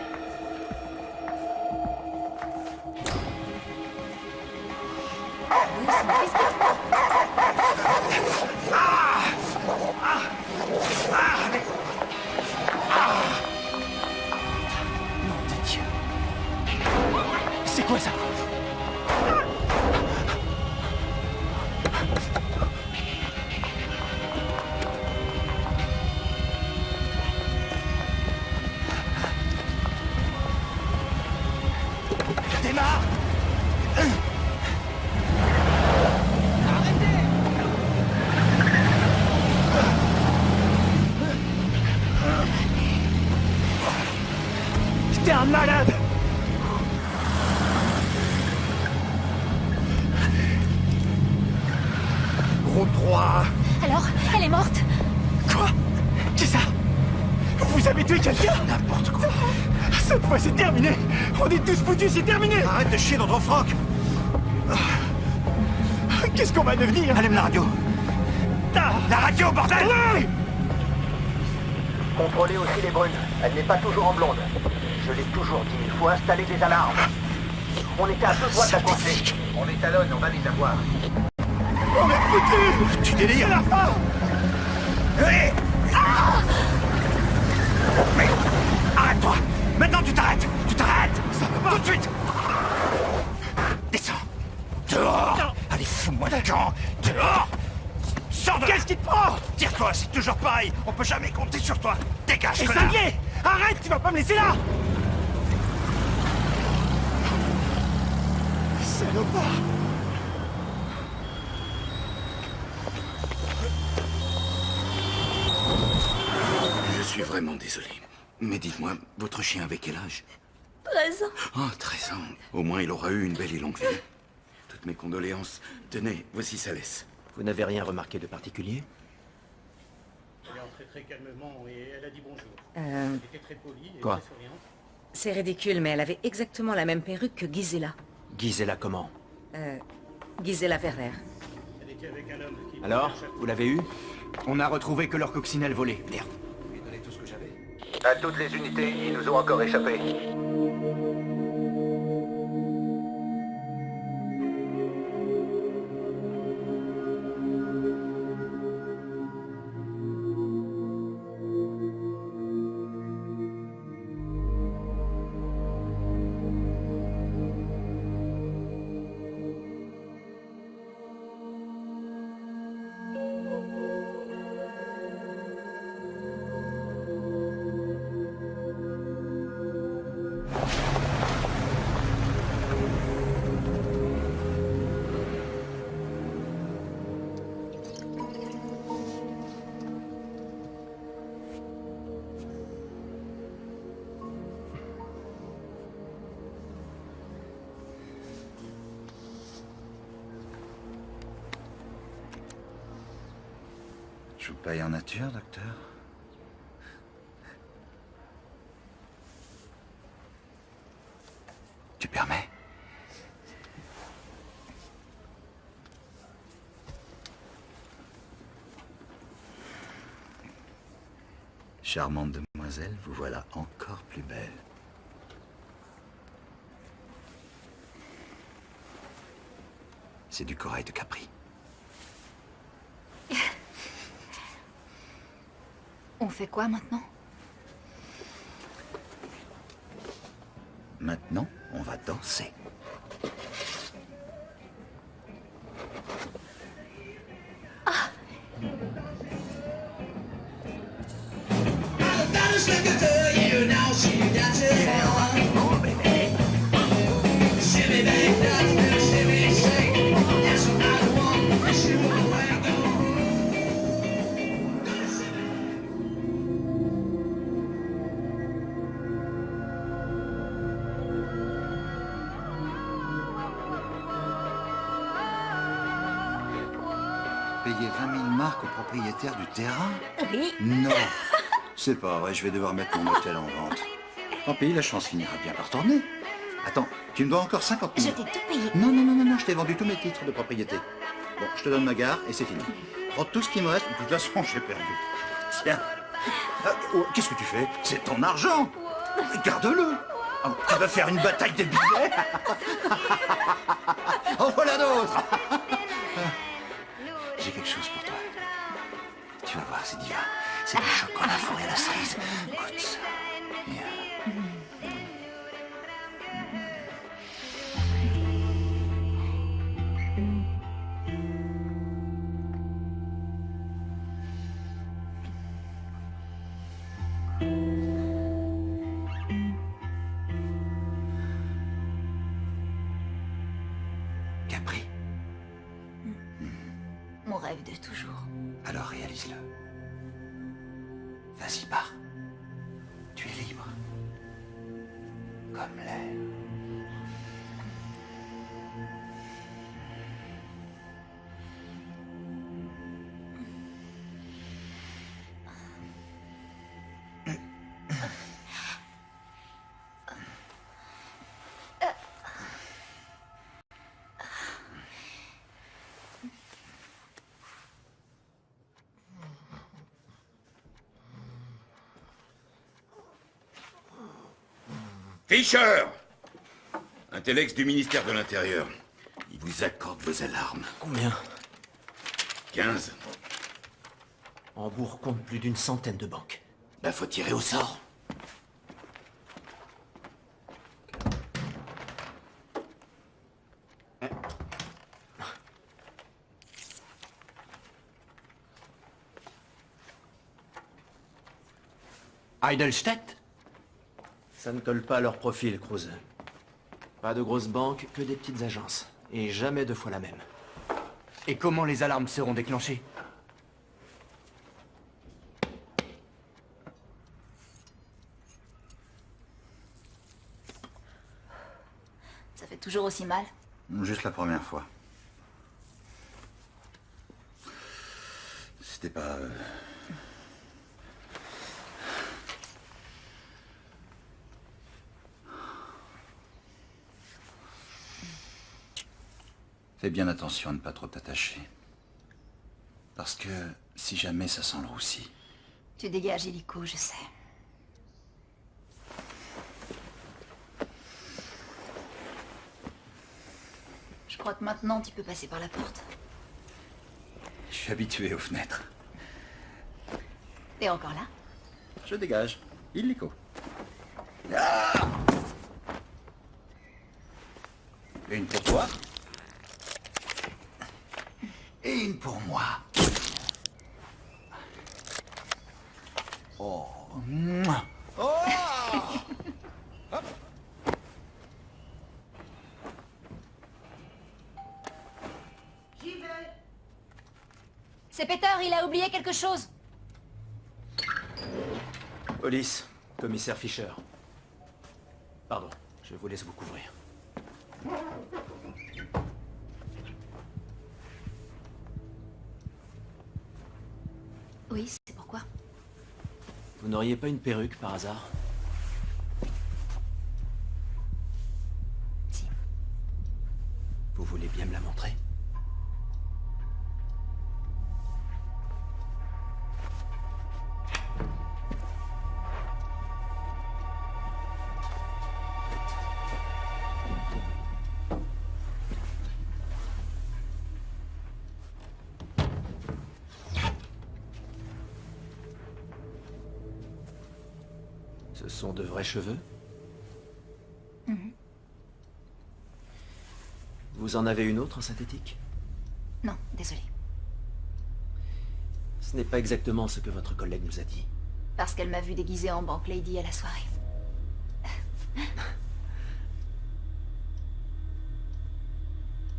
Speaker 5: C'est quoi ça? Démarre! T'es un malade! Route 3.
Speaker 10: Alors, elle est morte?
Speaker 5: Quoi? Qui ça? Vous avez tué quelqu'un?
Speaker 1: N'importe quoi.
Speaker 5: Cette fois, c'est terminé. On est tous foutus, c'est terminé.
Speaker 1: Arrête de chier dans ton froc.
Speaker 5: Qu'est-ce qu'on va devenir?
Speaker 1: Allume la radio. La radio, bordel!
Speaker 5: Oui!
Speaker 14: Contrôlez aussi les brunes. Elle n'est pas toujours en blonde. Je l'ai toujours dit, il faut installer des alarmes.
Speaker 7: On était à 2 doigts de la coincer. On étalonne, on va les avoir.
Speaker 9: On est foutus! Tu délires la fin!
Speaker 1: Hé! Mais arrête-toi! Maintenant tu t'arrêtes! Tu t'arrêtes! Ça va pas! Tout de suite! Descends! Dehors! Non. Allez, fous-moi le camp! Dehors! Sors de là! Qu'est-ce qui te prend? Tire-toi, c'est toujours pareil! On peut jamais compter sur toi! Dégage, connard!
Speaker 9: Cinglé! Arrête, tu vas pas me laisser là! Salopard!
Speaker 2: Je suis vraiment désolé. Mais dites-moi, votre chien avait quel âge?
Speaker 10: 13 ans.
Speaker 2: Oh, 13 ans. Au moins, il aura eu une belle et longue vie. Toutes mes condoléances. Tenez, voici sa laisse.
Speaker 11: Vous n'avez rien remarqué de particulier?
Speaker 6: Elle est entrée très calmement et elle a dit bonjour.
Speaker 8: Elle
Speaker 6: était très polie et
Speaker 11: Quoi?
Speaker 6: très souriante.
Speaker 8: C'est ridicule, mais elle avait exactement la même perruque que Gisela.
Speaker 11: Gisela comment?
Speaker 8: Gisela Ferrer.
Speaker 6: Elle était avec un homme qui...
Speaker 11: Alors, vous l'avez eu? On a retrouvé que leur coccinelle volée. Merde.
Speaker 9: Je lui ai donné tout ce que j'avais.
Speaker 7: À toutes les unités, ils nous ont encore échappé.
Speaker 1: Je vous paye en nature, docteur? Tu permets? Charmante demoiselle, vous voilà encore plus belle. C'est du corail de Capri.
Speaker 10: On fait quoi maintenant?
Speaker 1: Maintenant, on va danser. Payer 20 000 marques au propriétaire du terrain?
Speaker 10: Oui.
Speaker 1: Non. C'est pas vrai, je vais devoir mettre mon hôtel en vente. Tant pis, la chance finira bien par tourner. Attends, tu me dois encore 50 000.
Speaker 10: Je t'ai tout payé.
Speaker 1: Non, je t'ai vendu tous mes titres de propriété. Bon, je te donne ma gare et c'est fini. Prends tout ce qui me reste, de toute façon, j'ai perdu. Tiens. Qu'est-ce que tu fais? C'est ton argent. Garde-le. Oh, tu vas faire une bataille de billets. En voilà d'autres. J'ai quelque chose pour toi. Tu vas voir, c'est divin. C'est le chocolat fourré à la cerise. Goûte ça. Viens. Capri.
Speaker 10: Mon rêve de toujours.
Speaker 1: Alors réalise-le. Vas-y, pars. Tu es libre. Comme l'air.
Speaker 2: Fisher! Un téléx du ministère de l'Intérieur. Il vous accorde vos alarmes.
Speaker 11: Combien?
Speaker 2: 15.
Speaker 11: Hambourg compte plus d'une centaine de banques.
Speaker 2: Bah, faut tirer au sort.
Speaker 11: Eidelstedt? Ça ne colle pas à leur profil, Kruse. Pas de grosses banques, que des petites agences. Et jamais deux fois la même.
Speaker 14: Et comment les alarmes seront déclenchées?
Speaker 10: Ça fait toujours aussi mal?
Speaker 1: Juste la première fois. C'était pas... Fais bien attention à ne pas trop t'attacher. Parce que si jamais ça sent le roussi...
Speaker 10: Tu dégages illico, je sais. Je crois que maintenant tu peux passer par la porte.
Speaker 1: Je suis habitué aux fenêtres.
Speaker 10: T'es encore là?
Speaker 1: Je dégage. Illico. Une pour toi. Et une pour moi. Oh. Oh.
Speaker 10: C'est Peter, il a oublié quelque chose.
Speaker 11: Police, commissaire Fisher. Pardon, je vous laisse vous couvrir.
Speaker 10: Oui, c'est pourquoi?
Speaker 11: Vous n'auriez pas une perruque par hasard?
Speaker 10: Si.
Speaker 11: Vous voulez bien me la montrer? Ce sont de vrais cheveux?
Speaker 10: Mhm.
Speaker 11: Vous en avez une autre en synthétique?
Speaker 10: Non, désolé.
Speaker 11: Ce n'est pas exactement ce que votre collègue nous a dit.
Speaker 10: Parce qu'elle m'a vu déguisée en Bank Lady à la soirée.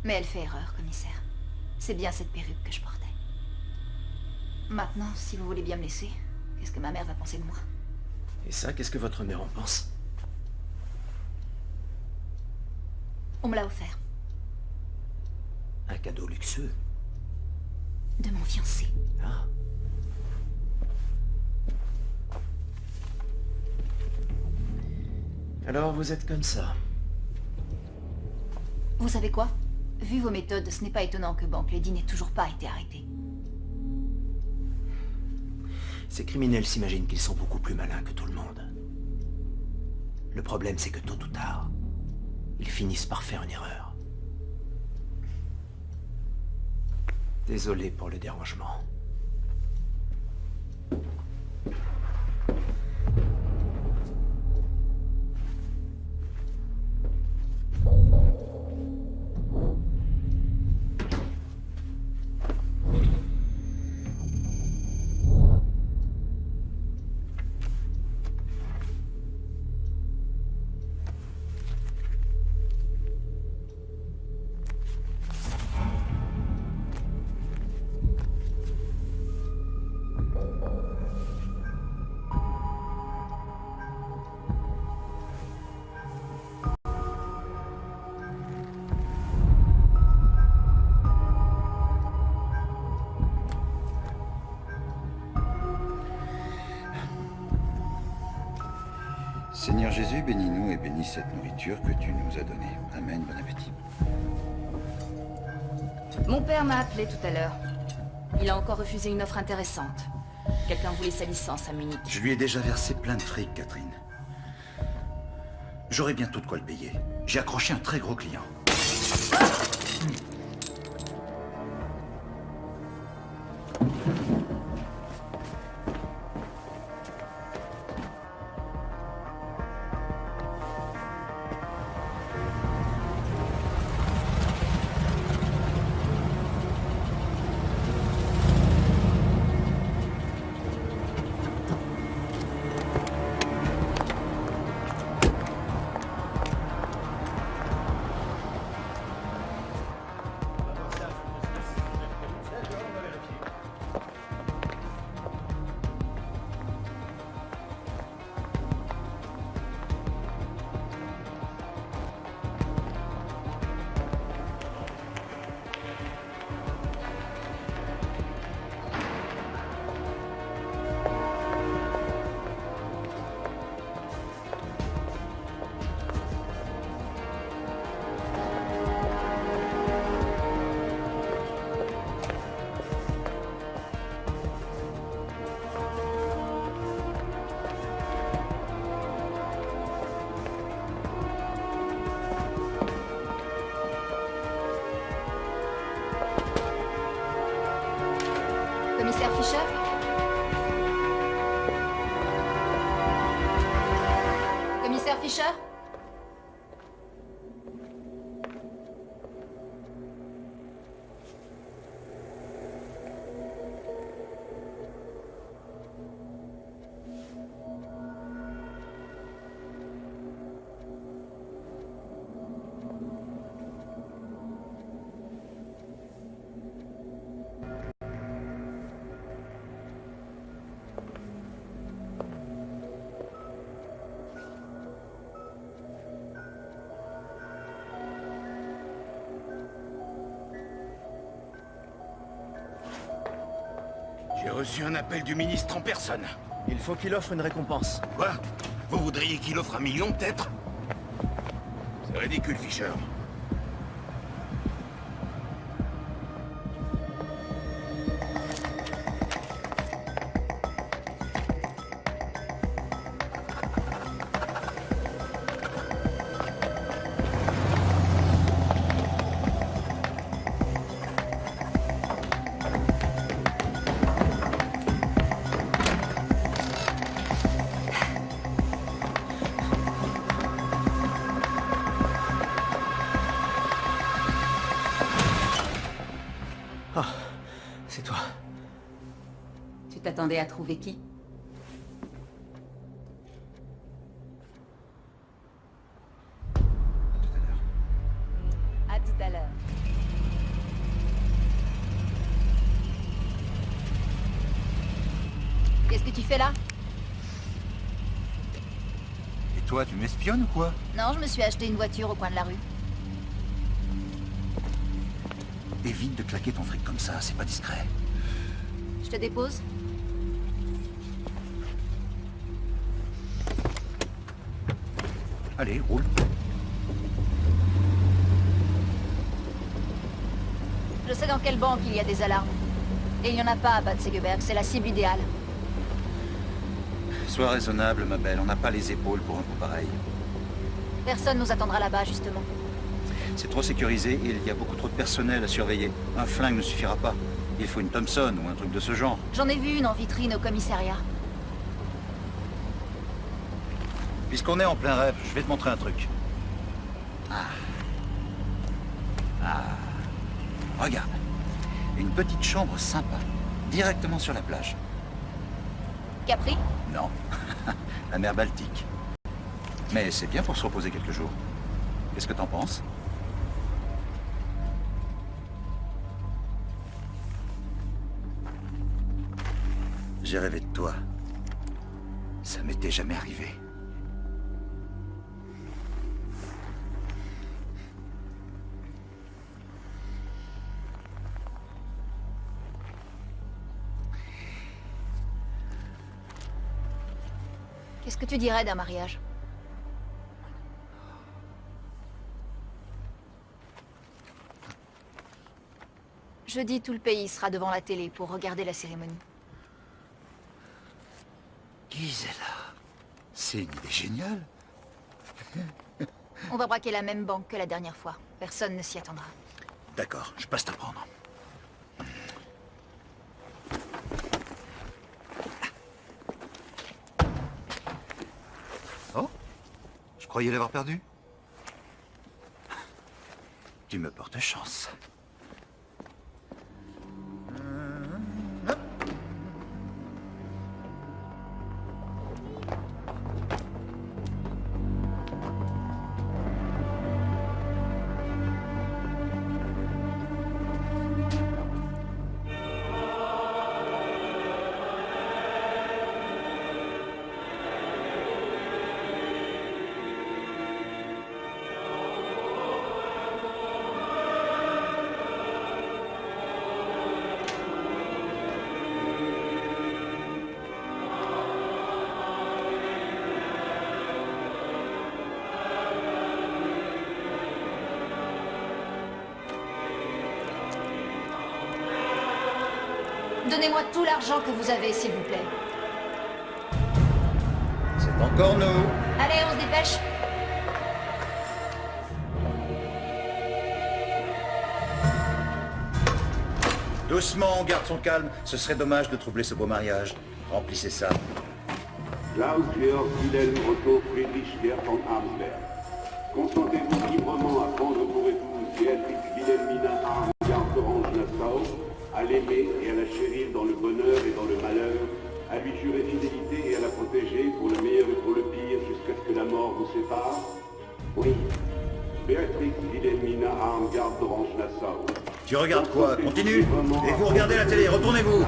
Speaker 10: Mais elle fait erreur, commissaire. C'est bien cette perruque que je portais. Maintenant, si vous voulez bien me laisser, qu'est-ce que ma mère va penser de moi?
Speaker 11: Et ça, qu'est-ce que votre mère en pense?
Speaker 10: On me l'a offert.
Speaker 11: Un cadeau luxueux?
Speaker 10: De mon fiancé.
Speaker 11: Ah. Alors vous êtes comme ça.
Speaker 10: Vous savez quoi? Vu vos méthodes, ce n'est pas étonnant que Bank Lady n'ait toujours pas été arrêtée.
Speaker 11: Ces criminels s'imaginent qu'ils sont beaucoup plus malins que tout le monde. Le problème, c'est que tôt ou tard, ils finissent par faire une erreur. Désolé pour le dérangement.
Speaker 1: Seigneur Jésus, bénis-nous et bénis cette nourriture que tu nous as donnée. Amen, bon appétit.
Speaker 13: Mon père m'a appelé tout à l'heure. Il a encore refusé une offre intéressante. Quelqu'un voulait sa licence à Munich.
Speaker 1: Je lui ai déjà versé plein de fric, Catherine. J'aurai bientôt de quoi le payer. J'ai accroché un très gros client.
Speaker 10: Commissaire Fisher? Commissaire Fisher?
Speaker 2: J'ai reçu un appel du ministre en personne.
Speaker 11: Il faut qu'il offre une récompense.
Speaker 2: Quoi? Vous voudriez qu'il offre 1 million, peut-être? C'est ridicule, Fisher.
Speaker 11: Ah, c'est toi.
Speaker 13: Tu t'attendais à trouver qui?
Speaker 10: À tout à l'heure. Qu'est-ce que tu fais là?
Speaker 1: Et toi, tu m'espionnes ou quoi?
Speaker 10: Non, je me suis acheté une voiture au coin de la rue.
Speaker 1: Évite de claquer ton fric comme ça, c'est pas discret.
Speaker 10: Je te dépose?
Speaker 1: Allez, roule.
Speaker 10: Je sais dans quelle banque il y a des alarmes. Et il n'y en a pas à Bad Segeberg, c'est la cible idéale.
Speaker 1: Sois raisonnable, ma belle, on n'a pas les épaules pour un coup pareil.
Speaker 10: Personne nous attendra là-bas, justement.
Speaker 1: C'est trop sécurisé et il y a beaucoup trop de personnel à surveiller. Un flingue ne suffira pas. Il faut une Thompson ou un truc de ce genre.
Speaker 10: J'en ai vu une en vitrine au commissariat.
Speaker 1: Puisqu'on est en plein rêve, je vais te montrer un truc. Regarde. Une petite chambre sympa. Directement sur la plage.
Speaker 10: Capri?
Speaker 1: Non. La mer Baltique. Mais c'est bien pour se reposer quelques jours. Qu'est-ce que t'en penses? J'ai rêvé de toi. Ça m'était jamais arrivé.
Speaker 10: Qu'est-ce que tu dirais d'un mariage? Jeudi, tout le pays sera devant la télé pour regarder la cérémonie.
Speaker 1: Gisela, c'est une idée géniale.
Speaker 10: On va braquer la même banque que la dernière fois. Personne ne s'y attendra.
Speaker 1: D'accord, je passe te prendre. Oh, je croyais l'avoir perdu. Tu me portes chance.
Speaker 10: Donnez-moi tout l'argent que vous avez, s'il vous plaît.
Speaker 1: C'est encore nous.
Speaker 10: Allez, on se dépêche.
Speaker 1: Doucement, on garde son calme. Ce serait dommage de troubler ce beau mariage. Remplissez ça.
Speaker 15: Klaus Georg Wilhelm Otto Friedrich Gerd von Arnsberg. Consentez-vous librement à prendre pour épouse Béatrix Wilhelmina Armgard d'Orange-Nassau, à l'aimer et à la chérir dans le bonheur et dans le malheur, à lui jurer fidélité et à la protéger pour le meilleur et pour le pire jusqu'à ce que la mort vous sépare? Oui. Béatrix Wilhelmina Armgard d'Orange-Nassau.
Speaker 1: Tu regardes quoi? Continue. Et vous regardez la télé, retournez-vous.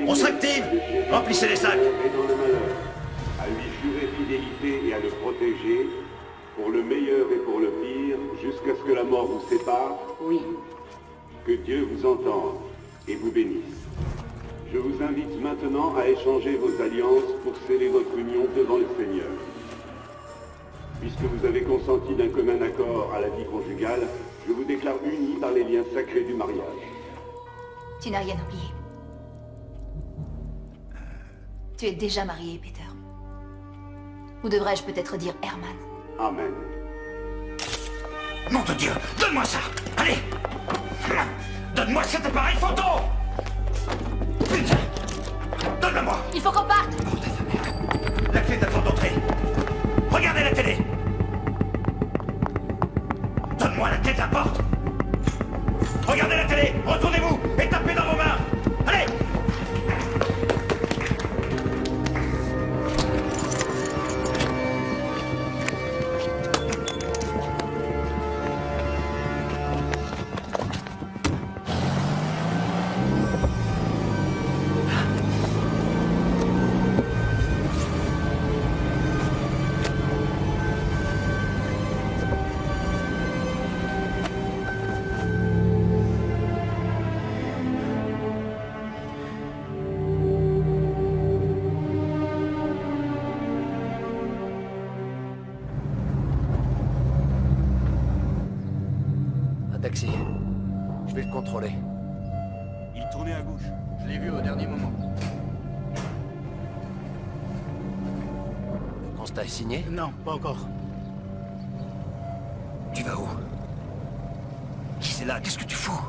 Speaker 1: On s'active. Remplissez les sacs.
Speaker 15: Et dans le malheur, à lui jurer fidélité et à le protéger pour le meilleur et pour le pire jusqu'à ce que la mort vous sépare? Oui. Que Dieu vous entende et vous bénisse. Je vous invite maintenant à échanger vos alliances pour sceller votre union devant le Seigneur. Puisque vous avez consenti d'un commun accord à la vie conjugale, je vous déclare unis par les liens sacrés du mariage.
Speaker 10: Tu n'as rien oublié. Tu es déjà marié, Peter. Ou devrais-je peut-être dire Herman?
Speaker 15: Amen.
Speaker 1: Nom de Dieu, donne-moi ça. Allez. Donne-moi cet appareil photo. Putain. Donne-le-moi.
Speaker 10: Il faut qu'on parte.
Speaker 1: Bordel de merde. La clé de la porte d'entrée. Regardez la télé. Donne-moi la clé de la porte. Regardez la télé. Retournez-vous et tapez dans vos mains. Allez.
Speaker 14: Taxi. Je vais le contrôler.
Speaker 9: Il tournait à gauche.
Speaker 14: Je l'ai vu au dernier moment. Le constat est signé?
Speaker 5: Non, pas encore.
Speaker 1: Tu vas où? Qui c'est là? Qu'est-ce que tu fous?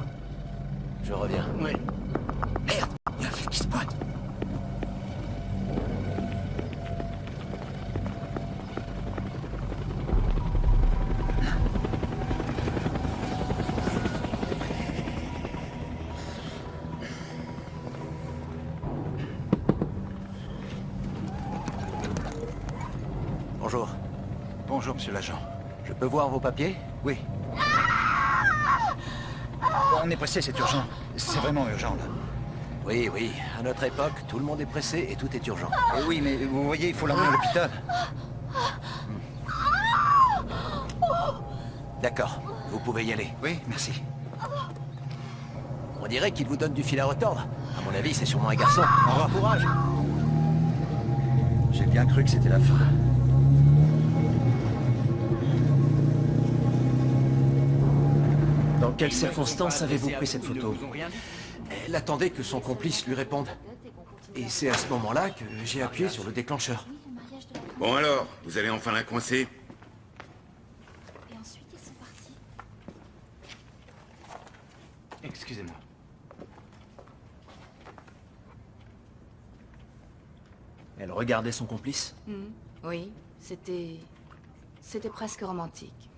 Speaker 14: Je reviens.
Speaker 5: Oui.
Speaker 1: Merde, il y a un flic qui se pointe.
Speaker 14: Bonjour.
Speaker 1: Bonjour, monsieur l'agent.
Speaker 14: Je peux voir vos papiers?
Speaker 1: Oui. On est pressé, c'est urgent. C'est vraiment urgent, là.
Speaker 14: Oui, oui. À notre époque, tout le monde est pressé et tout est urgent.
Speaker 1: Oui, mais vous voyez, il faut l'emmener à l'hôpital.
Speaker 14: D'accord. Vous pouvez y aller.
Speaker 1: Oui, merci.
Speaker 14: On dirait qu'il vous donne du fil à retordre. À mon avis, c'est sûrement un garçon. Au revoir, courage.
Speaker 1: J'ai bien cru que c'était la fin.
Speaker 11: Dans quelles circonstances avez-vous pris cette photo?
Speaker 14: Elle attendait que son complice lui réponde. Et c'est à ce moment-là que j'ai appuyé sur le déclencheur.
Speaker 2: Bon alors, vous allez enfin la coincer?
Speaker 13: Et ensuite, ils sont partis.
Speaker 11: Excusez-moi. Elle regardait son complice?
Speaker 13: Oui, c'était presque romantique.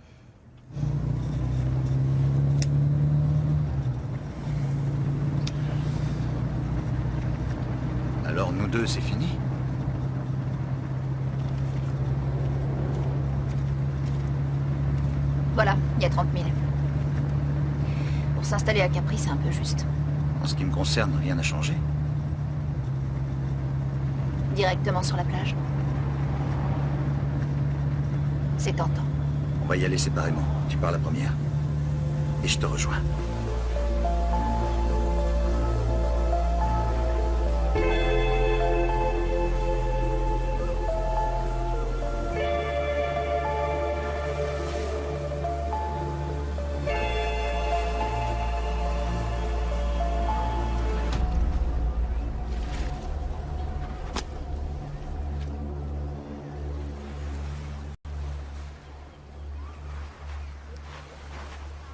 Speaker 1: Alors nous deux, c'est fini?
Speaker 10: Voilà, il y a 30 000. Pour s'installer à Capri, c'est un peu juste.
Speaker 1: En ce qui me concerne, rien n'a changé.
Speaker 10: Directement sur la plage. C'est tentant.
Speaker 1: On va y aller séparément. Tu pars la première. Et je te rejoins.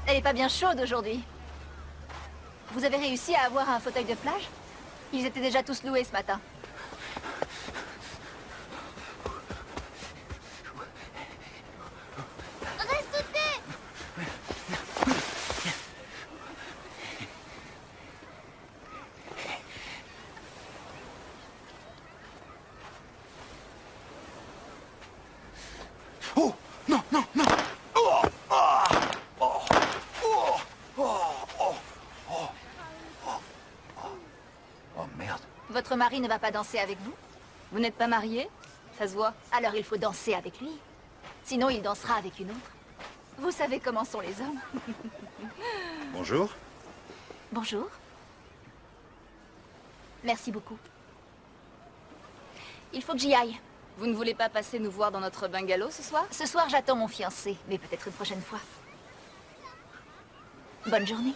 Speaker 10: Elle est pas bien chaude aujourd'hui. Vous avez réussi à avoir un fauteuil de plage? Ils étaient déjà tous loués ce matin. Reste où t'es!
Speaker 1: Oh! Non, non, non! Oh! Ah! Oh! Oh! Oh! Oh! Oh! Oh, merde.
Speaker 10: Votre mari ne va pas danser avec vous?
Speaker 13: Vous n'êtes pas mariés? Ça se voit.
Speaker 10: Alors il faut danser avec lui. Sinon il dansera avec une autre. Vous savez comment sont les hommes.
Speaker 1: Bonjour.
Speaker 10: Bonjour. Merci beaucoup. Il faut que j'y aille.
Speaker 13: Vous ne voulez pas passer nous voir dans notre bungalow ce soir?
Speaker 10: Ce soir, j'attends mon fiancé, mais peut-être une prochaine fois. Bonne journée.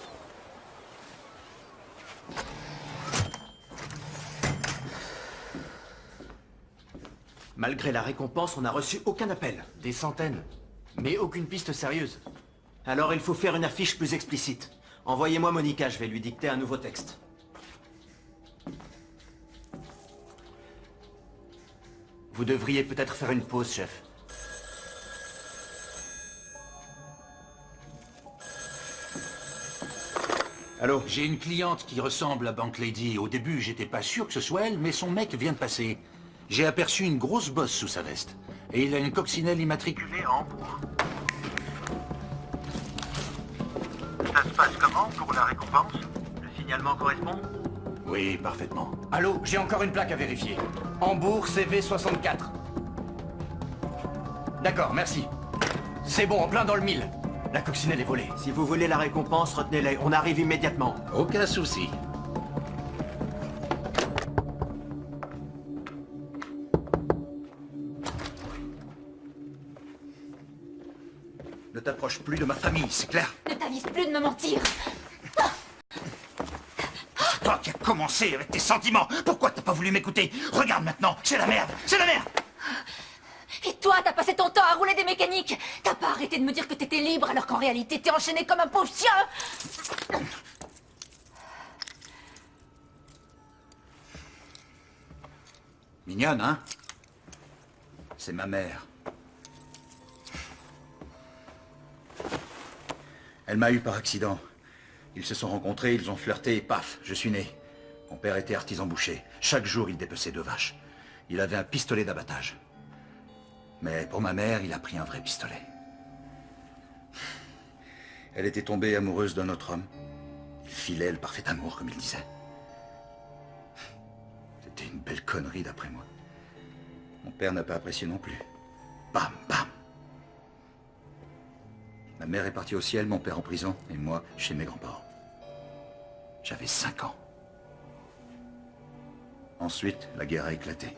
Speaker 11: Malgré la récompense, on n'a reçu aucun appel. Des centaines. Mais aucune piste sérieuse. Alors il faut faire une affiche plus explicite. Envoyez-moi Monica, je vais lui dicter un nouveau texte. Vous devriez peut-être faire une pause, chef. Allô?
Speaker 12: J'ai une cliente qui ressemble à Bank Lady. Au début, j'étais pas sûr que ce soit elle, mais son mec vient de passer. J'ai aperçu une grosse bosse sous sa veste. Et il a une coccinelle immatriculée en Hambourg.
Speaker 11: Ça se passe comment pour la récompense? Le signalement correspond?
Speaker 12: Oui, parfaitement.
Speaker 11: Allô, j'ai encore une plaque à vérifier. Hambourg, CV 64. D'accord, merci. C'est bon, en plein dans le mille. La coccinelle est volée. Si vous voulez la récompense, retenez-les. On arrive immédiatement.
Speaker 12: Aucun souci.
Speaker 1: Ne t'approche plus de ma famille, c'est clair?
Speaker 10: Ne t'avise plus de me mentir.
Speaker 1: C'est toi qui as commencé avec tes sentiments. Pourquoi t'as pas voulu m'écouter? Regarde maintenant, c'est la merde, c'est la merde.
Speaker 10: Et toi, t'as passé ton temps à rouler des mécaniques. T'as pas arrêté de me dire que t'étais libre alors qu'en réalité t'es enchaîné comme un pauvre chien.
Speaker 1: Mignonne, hein? C'est ma mère. Elle m'a eu par accident. Ils se sont rencontrés, ils ont flirté et paf, je suis né. Mon père était artisan boucher. Chaque jour, il dépeçait 2 vaches. Il avait un pistolet d'abattage. Mais pour ma mère, il a pris un vrai pistolet. Elle était tombée amoureuse d'un autre homme. Il filait le parfait amour, comme il disait. C'était une belle connerie, d'après moi. Mon père n'a pas apprécié non plus. Bam, bam. Ma mère est partie au ciel, mon père en prison, et moi, chez mes grands-parents. J'avais 5 ans. Ensuite, la guerre a éclaté.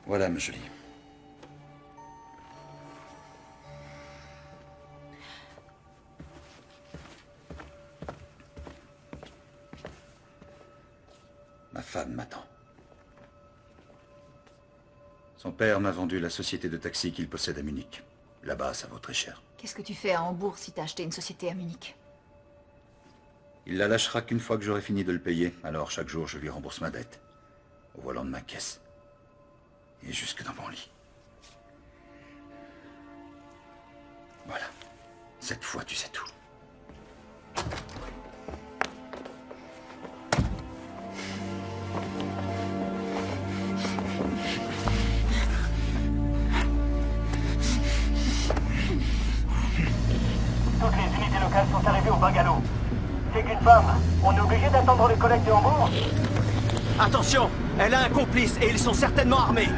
Speaker 1: Voilà, ma jolie. Ma femme m'attend. Son père m'a vendu la société de taxi qu'il possède à Munich. Là-bas, ça vaut très cher.
Speaker 13: Qu'est-ce que tu fais à Hambourg si t'as acheté une société à Munich?
Speaker 1: Il la lâchera qu'une fois que j'aurai fini de le payer. Alors chaque jour, je lui rembourse ma dette. Au volant de ma caisse. Et jusque dans mon lit. Voilà. Cette fois, tu sais tout.
Speaker 16: Toutes les unités locales sont arrivées au bungalow. C'est qu'une femme. On est obligé d'attendre les collègues de Hambourg.
Speaker 11: Attention, elle a un complice et ils sont certainement armés.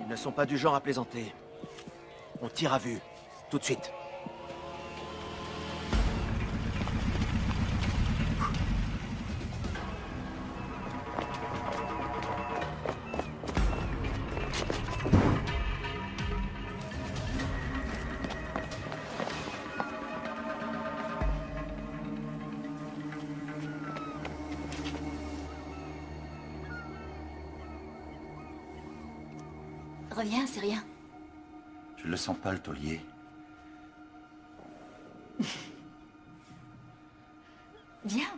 Speaker 11: Ils ne sont pas du genre à plaisanter. On tire à vue, tout de suite.
Speaker 13: Reviens, c'est rien.
Speaker 1: Je le sens pas, le taulier.
Speaker 13: Viens.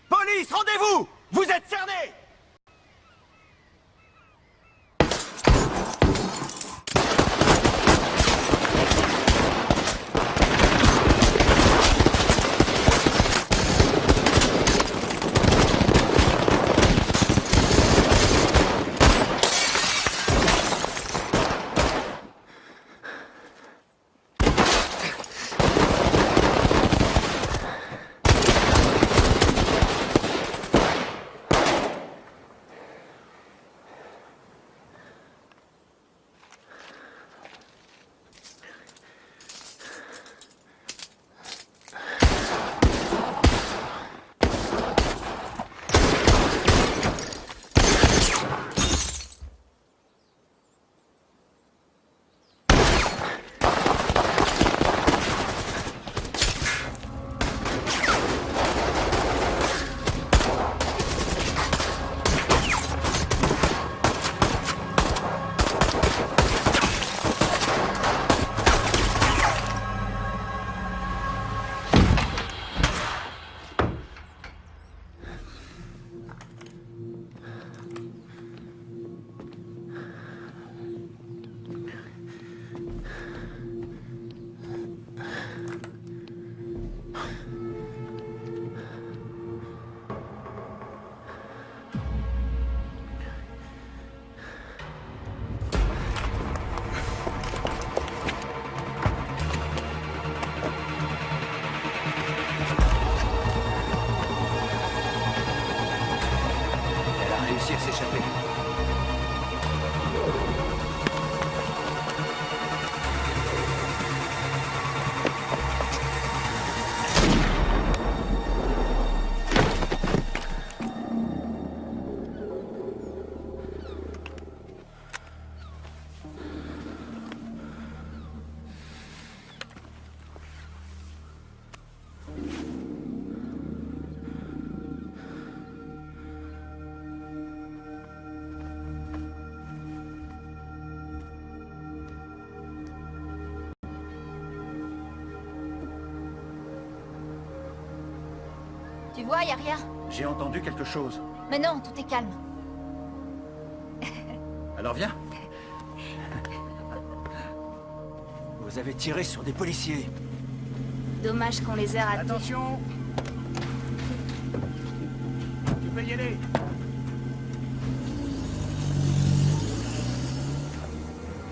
Speaker 11: Police, rendez-vous! Vous êtes cernés!
Speaker 10: vois, y a rien.
Speaker 5: J'ai entendu quelque chose.
Speaker 10: Mais non, tout est calme.
Speaker 5: Alors viens. Vous avez tiré sur des policiers.
Speaker 13: Dommage qu'on les ait ratés.
Speaker 6: Attention! Tu peux y aller.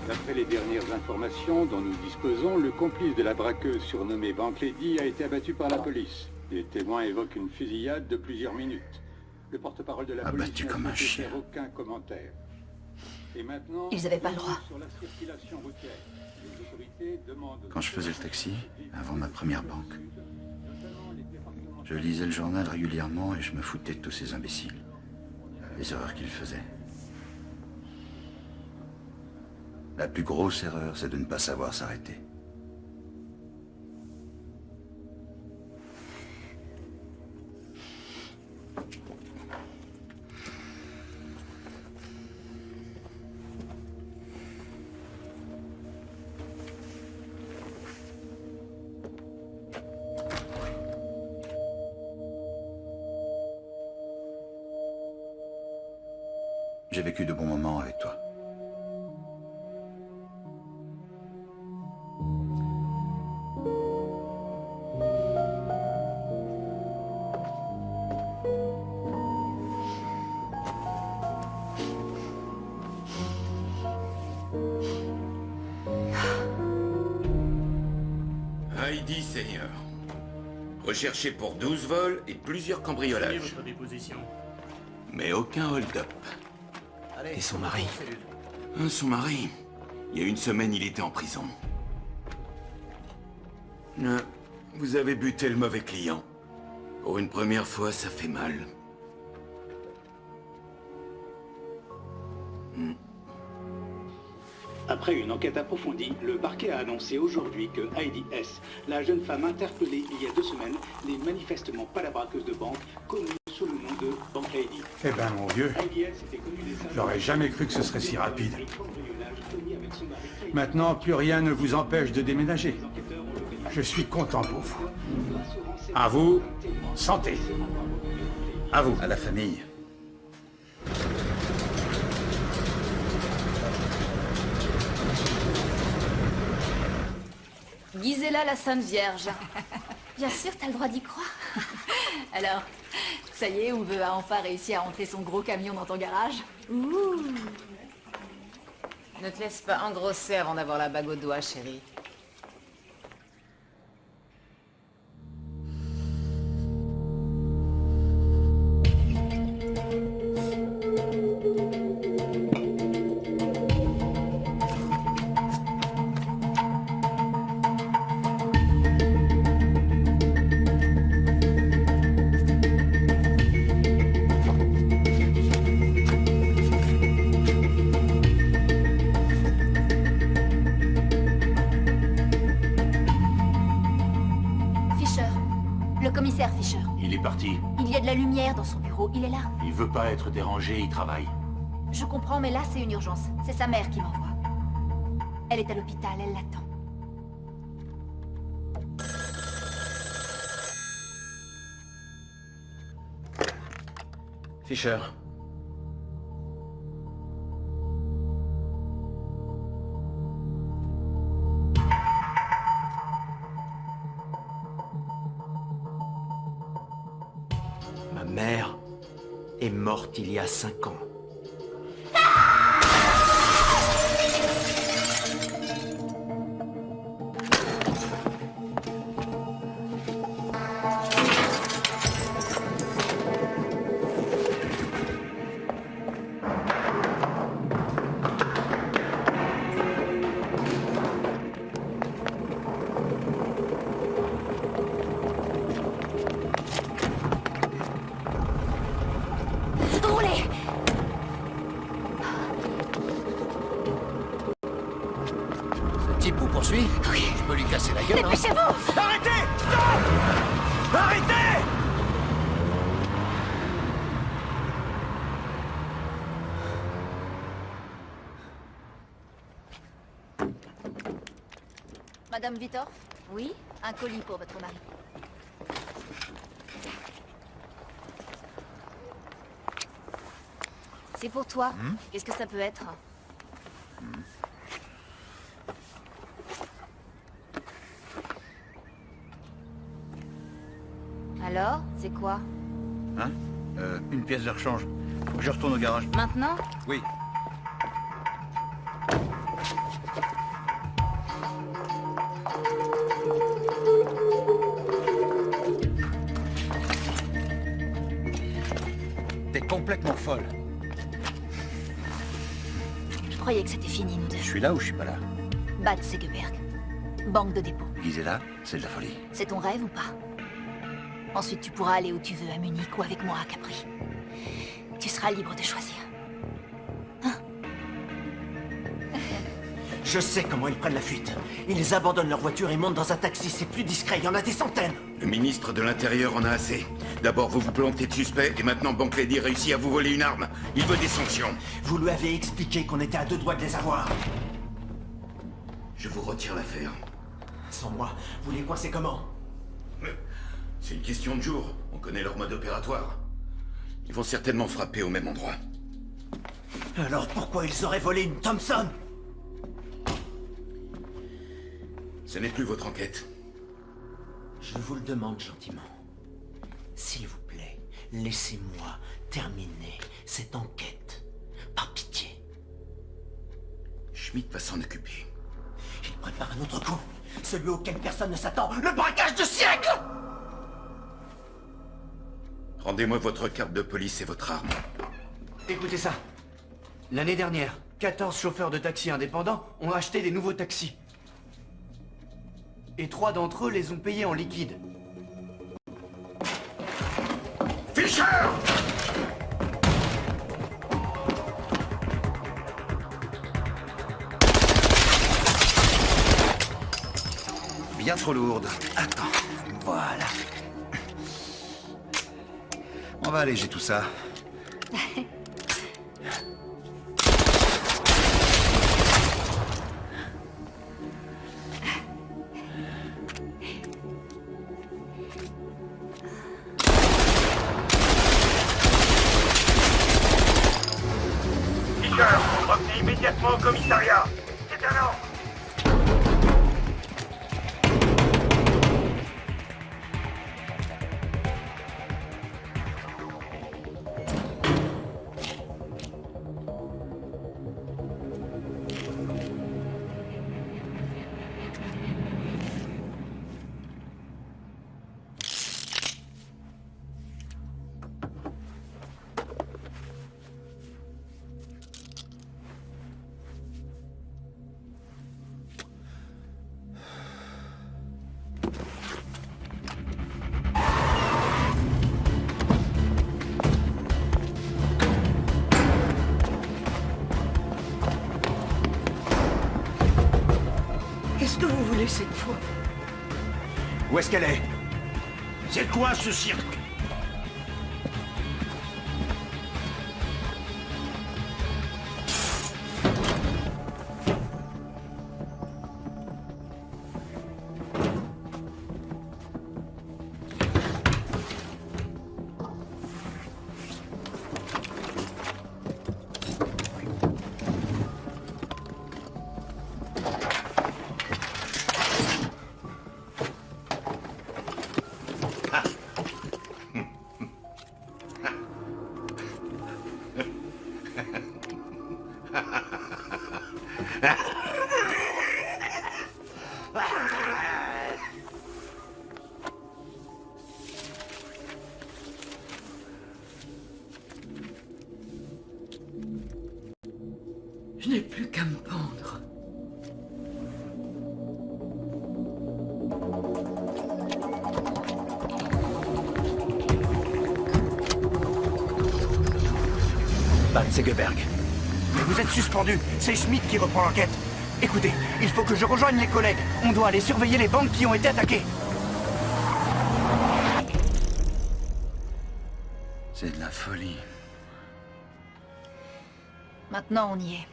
Speaker 15: D'après les dernières informations dont nous disposons, le complice de la braqueuse surnommée Bank Lady a été abattu par la police. Les témoins évoquent une fusillade de plusieurs minutes. Le porte-parole de la police
Speaker 1: Abattu comme un chien.
Speaker 15: n'a aucun commentaire. Et maintenant,
Speaker 10: Ils avaient pas le droit.
Speaker 15: sur la circulation routière. Les autorités demandent...
Speaker 1: Quand je faisais le taxi, avant ma première banque, je lisais le journal régulièrement et je me foutais de tous ces imbéciles. Les erreurs qu'ils faisaient. La plus grosse erreur, c'est de ne pas savoir s'arrêter. J'ai vécu de bons moments avec toi.
Speaker 2: Heidi Seigneur. Recherché pour 12 vols et plusieurs cambriolages.
Speaker 16: Votre déposition.
Speaker 2: Mais aucun hold-up.
Speaker 14: Et son mari?
Speaker 2: Son mari. Il y a une semaine, il était en prison. Vous avez buté le mauvais client. Pour une première fois, ça fait mal.
Speaker 17: Après une enquête approfondie, le parquet a annoncé aujourd'hui que Heidi S., la jeune femme interpellée il y a 2 semaines, n'est manifestement pas la braqueuse de banque, connue sous le nom de Bank Lady.
Speaker 6: Eh ben, mon vieux,
Speaker 17: Heidi S. était connue des agents...
Speaker 6: j'aurais jamais cru que ce serait si rapide. Maintenant, plus rien ne vous empêche de déménager. Je suis content pour vous. À vous, santé. À vous.
Speaker 1: À la famille.
Speaker 13: Gisela la Sainte Vierge.
Speaker 10: Bien sûr, t'as le droit d'y croire.
Speaker 13: Alors, ça y est, on veut enfin réussir à rentrer son gros camion dans ton garage.
Speaker 8: Ouh. Ne te laisse pas engrosser avant d'avoir la bague au doigt, chérie.
Speaker 12: Il est parti.
Speaker 10: Il y a de la lumière dans son bureau, il est là.
Speaker 12: Il veut pas être dérangé, il travaille.
Speaker 10: Je comprends, mais là, c'est une urgence. C'est sa mère qui m'envoie. Elle est à l'hôpital, elle l'attend.
Speaker 14: Fisher. Ma mère est morte il y a 5 ans. Oui. Je peux lui casser la gueule.
Speaker 10: Dépêchez-vous.
Speaker 6: Arrêtez! Stop! Arrêtez!
Speaker 10: Madame Vittorf? Oui? Un colis pour votre mari.
Speaker 13: C'est pour toi. Qu'est-ce que ça peut être? Alors, c'est quoi?
Speaker 1: Hein? Une pièce de rechange. Faut que je retourne au garage.
Speaker 13: Maintenant?
Speaker 1: Oui. T'es complètement folle.
Speaker 10: Je croyais que c'était fini, nous deux.
Speaker 1: Je suis là ou je suis pas là?
Speaker 10: Bad Segeberg. Banque de dépôt.
Speaker 1: Gisela, c'est de la folie.
Speaker 10: C'est ton rêve ou pas? Ensuite, tu pourras aller où tu veux, à Munich ou avec moi à Capri. Tu seras libre de choisir.
Speaker 11: Je sais comment ils prennent la fuite. Ils abandonnent leur voiture et montent dans un taxi. C'est plus discret, il y en a des centaines.
Speaker 2: Le ministre de l'Intérieur en a assez. D'abord, vous vous plantez de suspect, et maintenant Bank Lady réussit à vous voler une arme. Il veut des sanctions.
Speaker 11: Vous lui avez expliqué qu'on était à 2 doigts de les avoir.
Speaker 2: Je vous retire l'affaire.
Speaker 11: Sans moi, vous les coincez comment?
Speaker 2: C'est une question de jour. On connaît leur mode opératoire. Ils vont certainement frapper au même endroit.
Speaker 11: Alors pourquoi ils auraient volé une Thompson?
Speaker 2: Ce n'est plus votre enquête.
Speaker 11: Je vous le demande gentiment. S'il vous plaît, laissez-moi terminer cette enquête. Par pitié.
Speaker 2: Schmidt va s'en occuper.
Speaker 11: Il prépare un autre coup. Celui auquel personne ne s'attend. Le braquage du siècle!
Speaker 2: Rendez-moi votre carte de police et votre arme.
Speaker 14: Écoutez ça. L'année dernière, 14 chauffeurs de taxi indépendants ont acheté des nouveaux taxis. Et 3 d'entre eux les ont payés en liquide.
Speaker 2: Fischer!
Speaker 1: Bien trop lourde. Attends, voilà. On va alléger tout ça.
Speaker 16: Fischer, revenez immédiatement au commissariat. C'est un ordre.
Speaker 3: Qu'est-ce que vous voulez cette fois?
Speaker 11: Où est-ce qu'elle est?
Speaker 12: C'est quoi ce cirque?
Speaker 3: Je n'ai plus qu'à me pendre.
Speaker 11: Bad Segeberg. Mais vous êtes suspendu. C'est Schmidt qui reprend l'enquête. Écoutez, il faut que je rejoigne les collègues. On doit aller surveiller les banques qui ont été attaquées.
Speaker 1: C'est de la folie.
Speaker 10: Maintenant, on y est.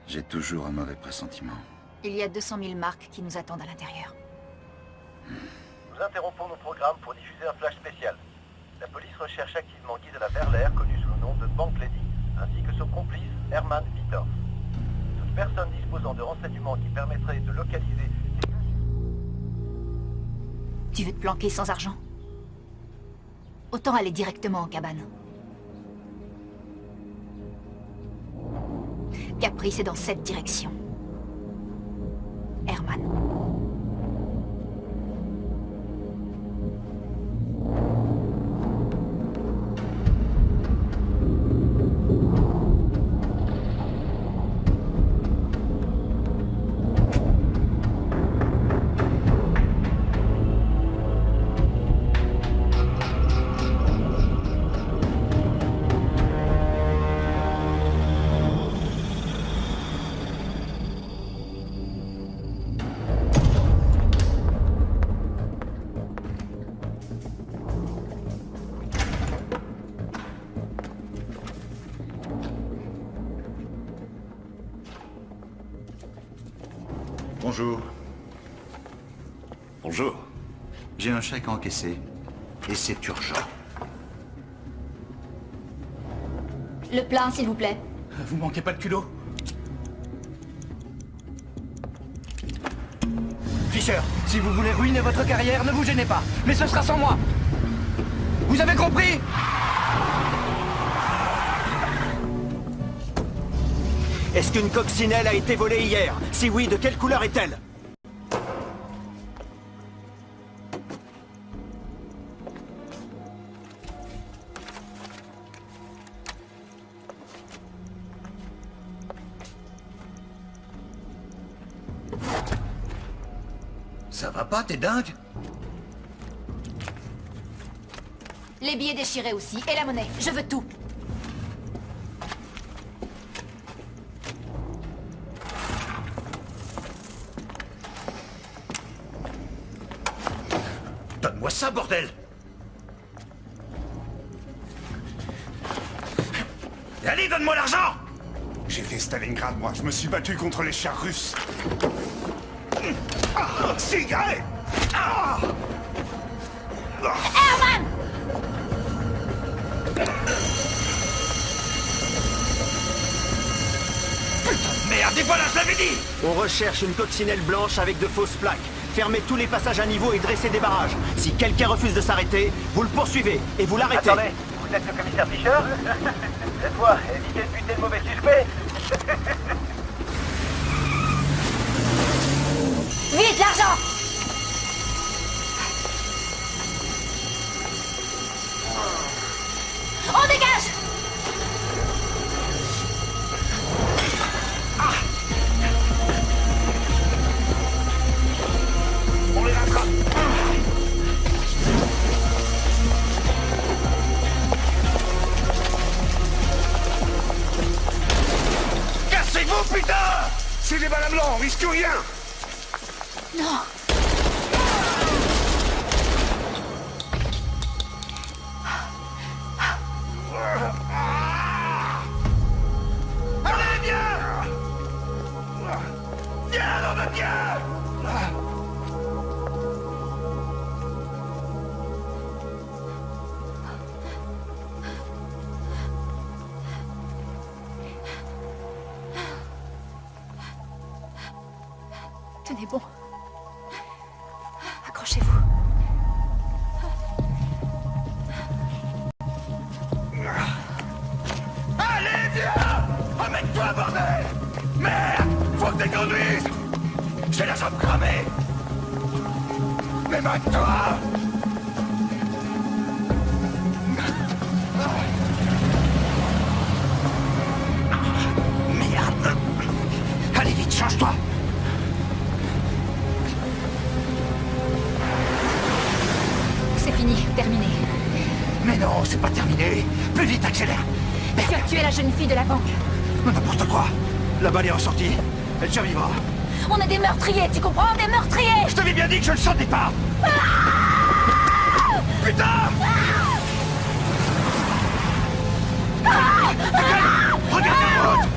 Speaker 1: J'ai toujours un mauvais pressentiment.
Speaker 10: Il y a 200 000 marques qui nous attendent à l'intérieur.
Speaker 16: Nous interrompons nos programmes pour diffuser un flash spécial.
Speaker 6: La police recherche activement Gisela Berler, connue sous le nom de Bank Lady, ainsi que son complice, Herman Vitor. Toute personne disposant de renseignements qui permettraient de localiser...
Speaker 10: Tu veux te planquer sans argent? Autant aller directement en cabane. Capri, c'est dans cette direction. Herman.
Speaker 1: Bonjour.
Speaker 9: Bonjour.
Speaker 1: J'ai un chèque à encaisser. Et c'est urgent.
Speaker 10: Le plein, s'il vous plaît.
Speaker 14: Vous manquez pas de culot? Fisher, si vous voulez ruiner votre carrière, ne vous gênez pas. Mais ce sera sans moi. Vous avez compris?
Speaker 11: Est-ce qu'une coccinelle a été volée hier? Si oui, de quelle couleur est-elle?
Speaker 1: Ça va pas, t'es dingue?
Speaker 10: Les billets déchirés aussi, et la monnaie. Je veux tout.
Speaker 1: Donne-moi ça, bordel! Et allez, donne-moi l'argent!
Speaker 9: J'ai fait Stalingrad, moi. Je me suis battu contre les chars russes.
Speaker 1: Cigarette!
Speaker 10: Herman!
Speaker 1: Merde, et voilà, je l'avais dit!
Speaker 11: On recherche une coccinelle blanche avec de fausses plaques. Fermez tous les passages à niveau et dressez des barrages. Si quelqu'un refuse de s'arrêter, vous le poursuivez et vous l'arrêtez.
Speaker 6: Attendez, vous êtes le commissaire Fisher? Cette fois, évitez de buter le mauvais suspect.
Speaker 10: Vite, l'argent! On dégage!
Speaker 1: On les rattrape! Cassez-vous, putain!
Speaker 9: C'est des balles à blanc, on risque rien.
Speaker 10: Non!
Speaker 1: Allez, viens! Viens, nom de Dieu!
Speaker 10: Tenez bon. Accrochez-vous.
Speaker 1: Allez, viens! Amène-toi, bordel! Merde! Faut que tu conduises! J'ai la jambe cramée! Mais mate-toi! Merde! Allez vite, change-toi!
Speaker 10: C'est fini, terminé.
Speaker 1: Mais non, c'est pas terminé! Plus vite, accélère!
Speaker 10: Tu as tué la jeune fille de la banque.
Speaker 1: N'importe quoi! La balle est ressortie! Elle survivra!
Speaker 10: On a des meurtriers, tu comprends? Des meurtriers!
Speaker 1: Je t'avais bien dit que je le sentais pas! Putain! Regarde la route!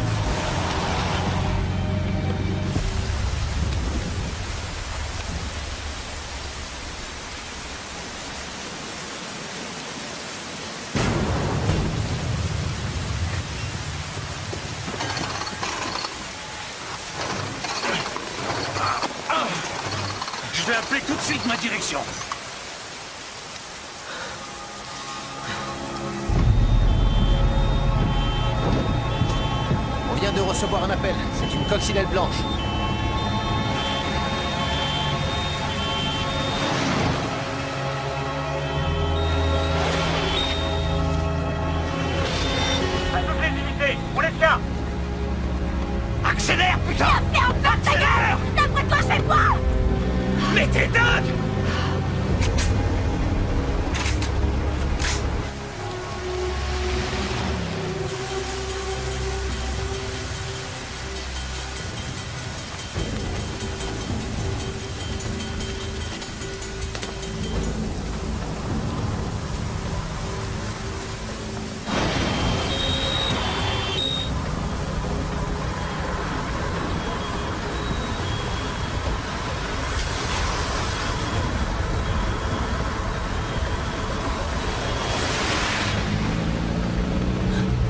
Speaker 12: suite ma direction.
Speaker 14: On vient de recevoir un appel. C'est une coccinelle blanche.
Speaker 16: À toutes les unités, on les tient.
Speaker 2: Accélère, putain!
Speaker 4: Ferme ta gueule! D'après toi, c'est quoi?
Speaker 2: Mais t'es dingue!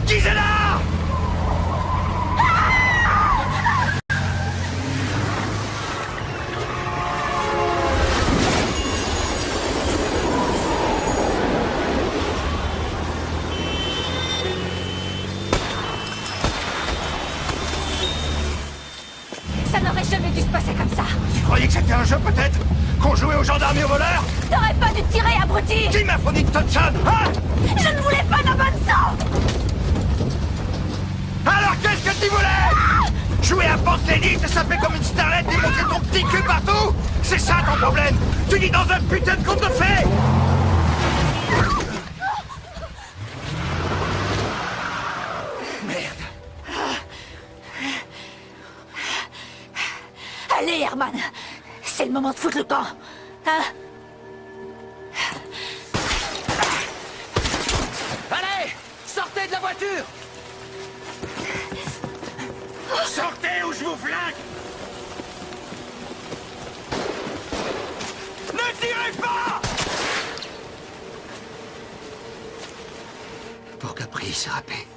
Speaker 2: Gisela!
Speaker 10: Ça n'aurait jamais dû se passer comme ça.
Speaker 2: Tu croyais que c'était un jeu, peut-être? Qu'on jouait aux gendarmes et aux voleurs?
Speaker 10: T'aurais pas dû tirer, abruti!
Speaker 2: Qui m'a fourni de Thompson, hein?
Speaker 10: Je ne voulais pas de bonne sang!
Speaker 2: Alors qu'est-ce que tu voulais? Jouer à Bantlady, te saper comme une starlette et montrer ton petit cul partout? C'est ça ton problème? Tu dis dans un putain de conte de fées! Merde.
Speaker 10: Allez, Herman! C'est le moment de foutre le camp! Hein?
Speaker 14: Allez! Sortez de la voiture!
Speaker 2: Sortez ou je vous flingue! Ne tirez pas! Pour Capri, c'est râpé.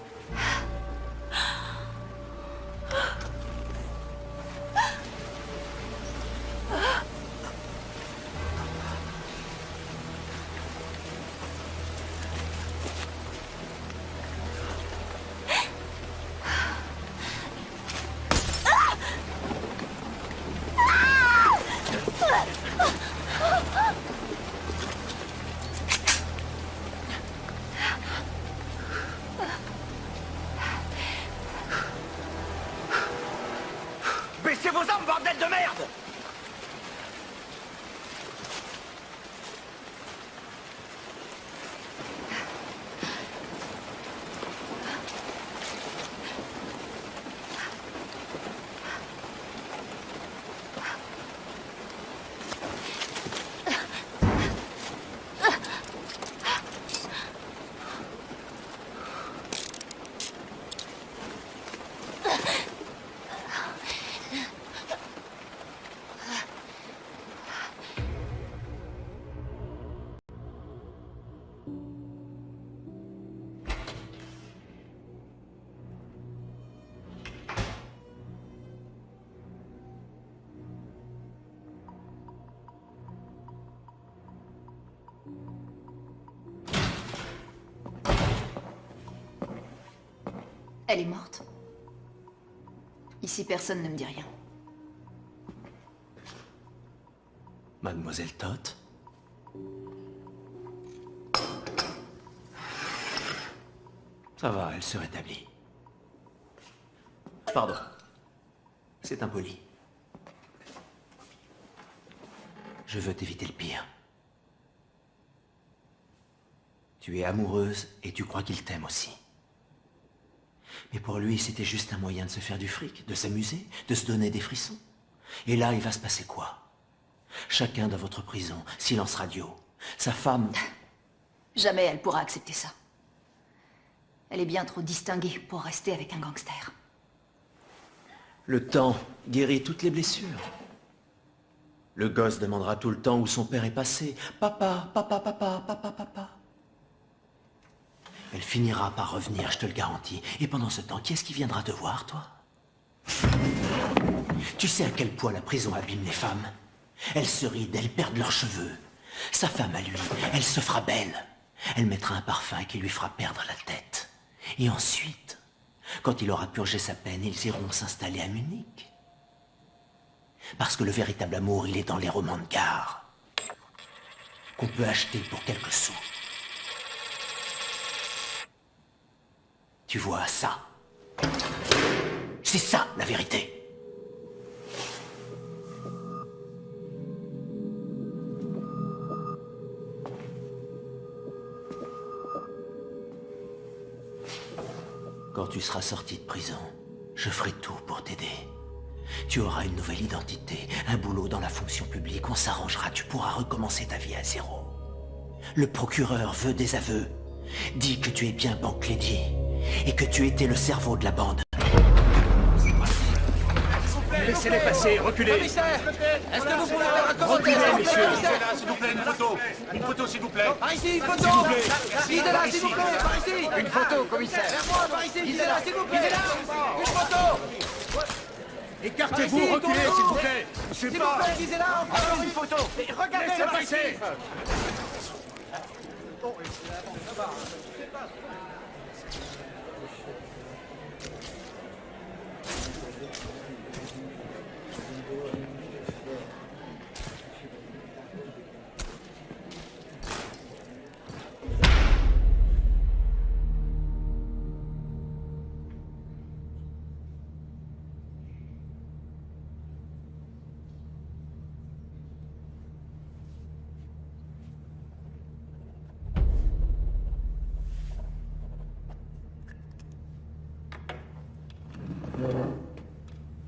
Speaker 2: Baissez vos armes, bordel de merde!
Speaker 13: Elle est morte. Ici, personne ne me dit rien.
Speaker 11: Mademoiselle Toth? Ça va, elle se rétablit. Pardon. C'est impoli. Je veux t'éviter le pire. Tu es amoureuse et tu crois qu'il t'aime aussi. Mais pour lui, c'était juste un moyen de se faire du fric, de s'amuser, de se donner des frissons. Et là, il va se passer quoi? Chacun dans votre prison, silence radio. Sa femme...
Speaker 13: Jamais elle pourra accepter ça. Elle est bien trop distinguée pour rester avec un gangster.
Speaker 11: Le temps guérit toutes les blessures. Le gosse demandera tout le temps où son père est passé. Papa, papa, papa, papa, papa. Elle finira par revenir, je te le garantis. Et pendant ce temps, qui est-ce qui viendra te voir, toi? Tu sais à quel point la prison abîme les femmes? Elle se ride, elles perdent leurs cheveux. Sa femme à lui, elle se fera belle. Elle mettra un parfum qui lui fera perdre la tête. Et ensuite, quand il aura purgé sa peine, ils iront s'installer à Munich. Parce que le véritable amour, il est dans les romans de gare, qu'on peut acheter pour quelques sous. Tu vois ça? C'est ça, la vérité. Quand tu seras sorti de prison, je ferai tout pour t'aider. Tu auras une nouvelle identité, un boulot dans la fonction publique, on s'arrangera, tu pourras recommencer ta vie à zéro. Le procureur veut des aveux. Dis que tu es bien Bank Lady et que tu étais le cerveau de la bande.
Speaker 6: Laissez-les passer, reculez.
Speaker 14: Commissaire, est-ce que vous pouvez faire un commentaire?
Speaker 6: Reculez, messieurs.
Speaker 12: S'il vous plaît, une photo. Une photo, s'il vous plaît.
Speaker 14: Par ici, une photo.
Speaker 12: S'il vous plaît.
Speaker 14: Gisela, s'il vous plaît, par ici.
Speaker 6: Une photo, commissaire.
Speaker 14: Vers moi, par ici, Gisela, s'il vous plaît. Une photo.
Speaker 6: Écartez-vous, reculez, s'il vous plaît.
Speaker 14: S'il vous plaît, Gisela, encore une photo. Regardez
Speaker 6: Laissez
Speaker 14: par
Speaker 6: passer.
Speaker 14: ici.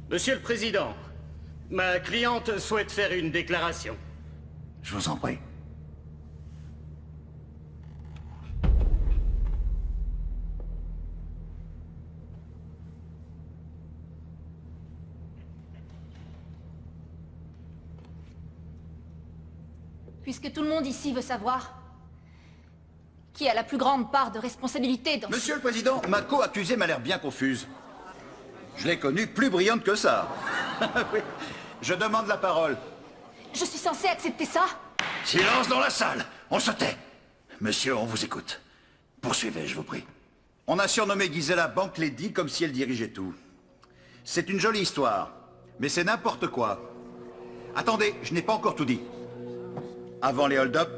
Speaker 17: Monsieur le Président, ma cliente souhaite faire une déclaration.
Speaker 1: Je vous en prie.
Speaker 10: Puisque tout le monde ici veut savoir qui a la plus grande part de responsabilité dans...
Speaker 1: Monsieur le Président, ma co-accusée m'a l'air bien confuse. Je l'ai connue plus brillante que ça. Oui. Je demande la parole.
Speaker 10: Je suis censée accepter ça?
Speaker 1: Silence dans la salle. On se tait. Monsieur, on vous écoute. Poursuivez, je vous prie. On a surnommé Gisela Bank Lady comme si elle dirigeait tout. C'est une jolie histoire, mais c'est n'importe quoi. Attendez, je n'ai pas encore tout dit. Avant les hold-up,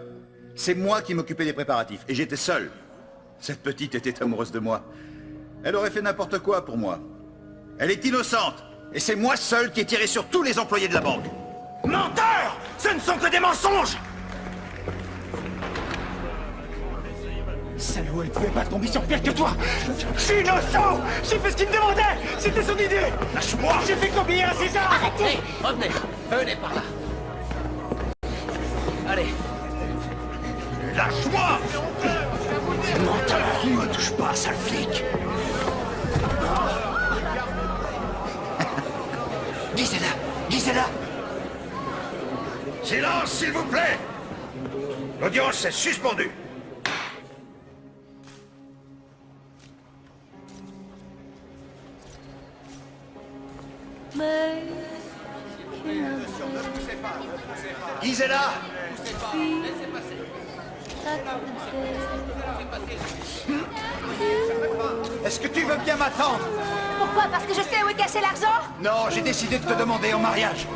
Speaker 1: c'est moi qui m'occupais des préparatifs, et j'étais seul. Cette petite était amoureuse de moi. Elle aurait fait n'importe quoi pour moi. Elle est innocente, et c'est moi seul qui ai tiré sur tous les employés de la banque.
Speaker 6: Menteur! Ce ne sont que des mensonges!
Speaker 5: Salaud, elle pouvait pas tomber sur pire que toi! Je suis innocent! J'ai fait ce qu'il me demandait! C'était son idée!
Speaker 6: Lâche-moi!
Speaker 5: J'ai fait qu'obéir à César!
Speaker 14: Arrêtez! Revenez! Venez par là! Allez!
Speaker 6: Lâche-moi!
Speaker 11: Menteur, ne me touche pas, sale flic! Gisela! Gisela!
Speaker 6: Silence, s'il vous plaît! L'audience est suspendue.
Speaker 1: Gisela! Est-ce que tu veux bien m'attendre?
Speaker 10: Pourquoi? Parce que je sais où est caché l'argent?
Speaker 1: Non, j'ai décidé de te demander en mariage.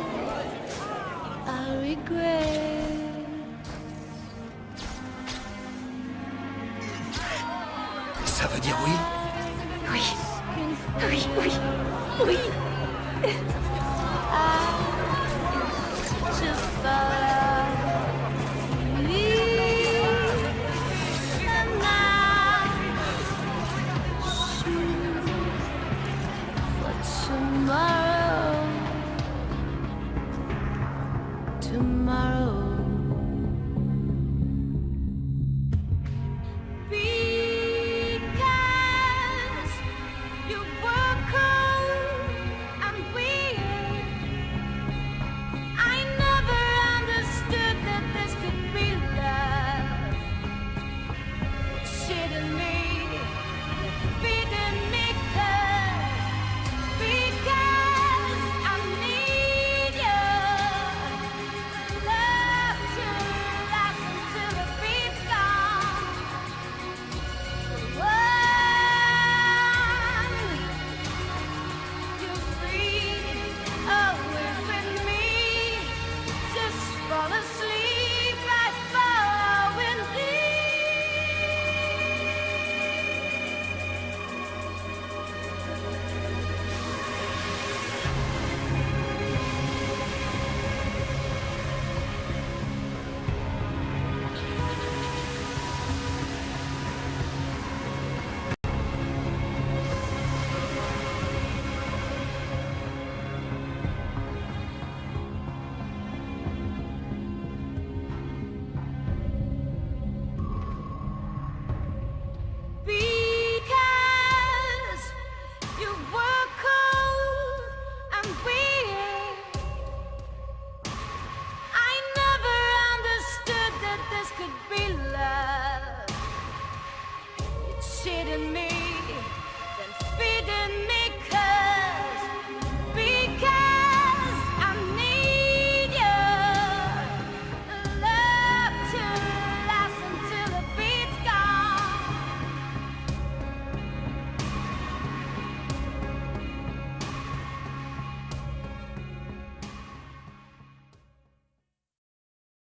Speaker 1: Ça veut dire oui?
Speaker 10: Oui. Oui, oui, oui.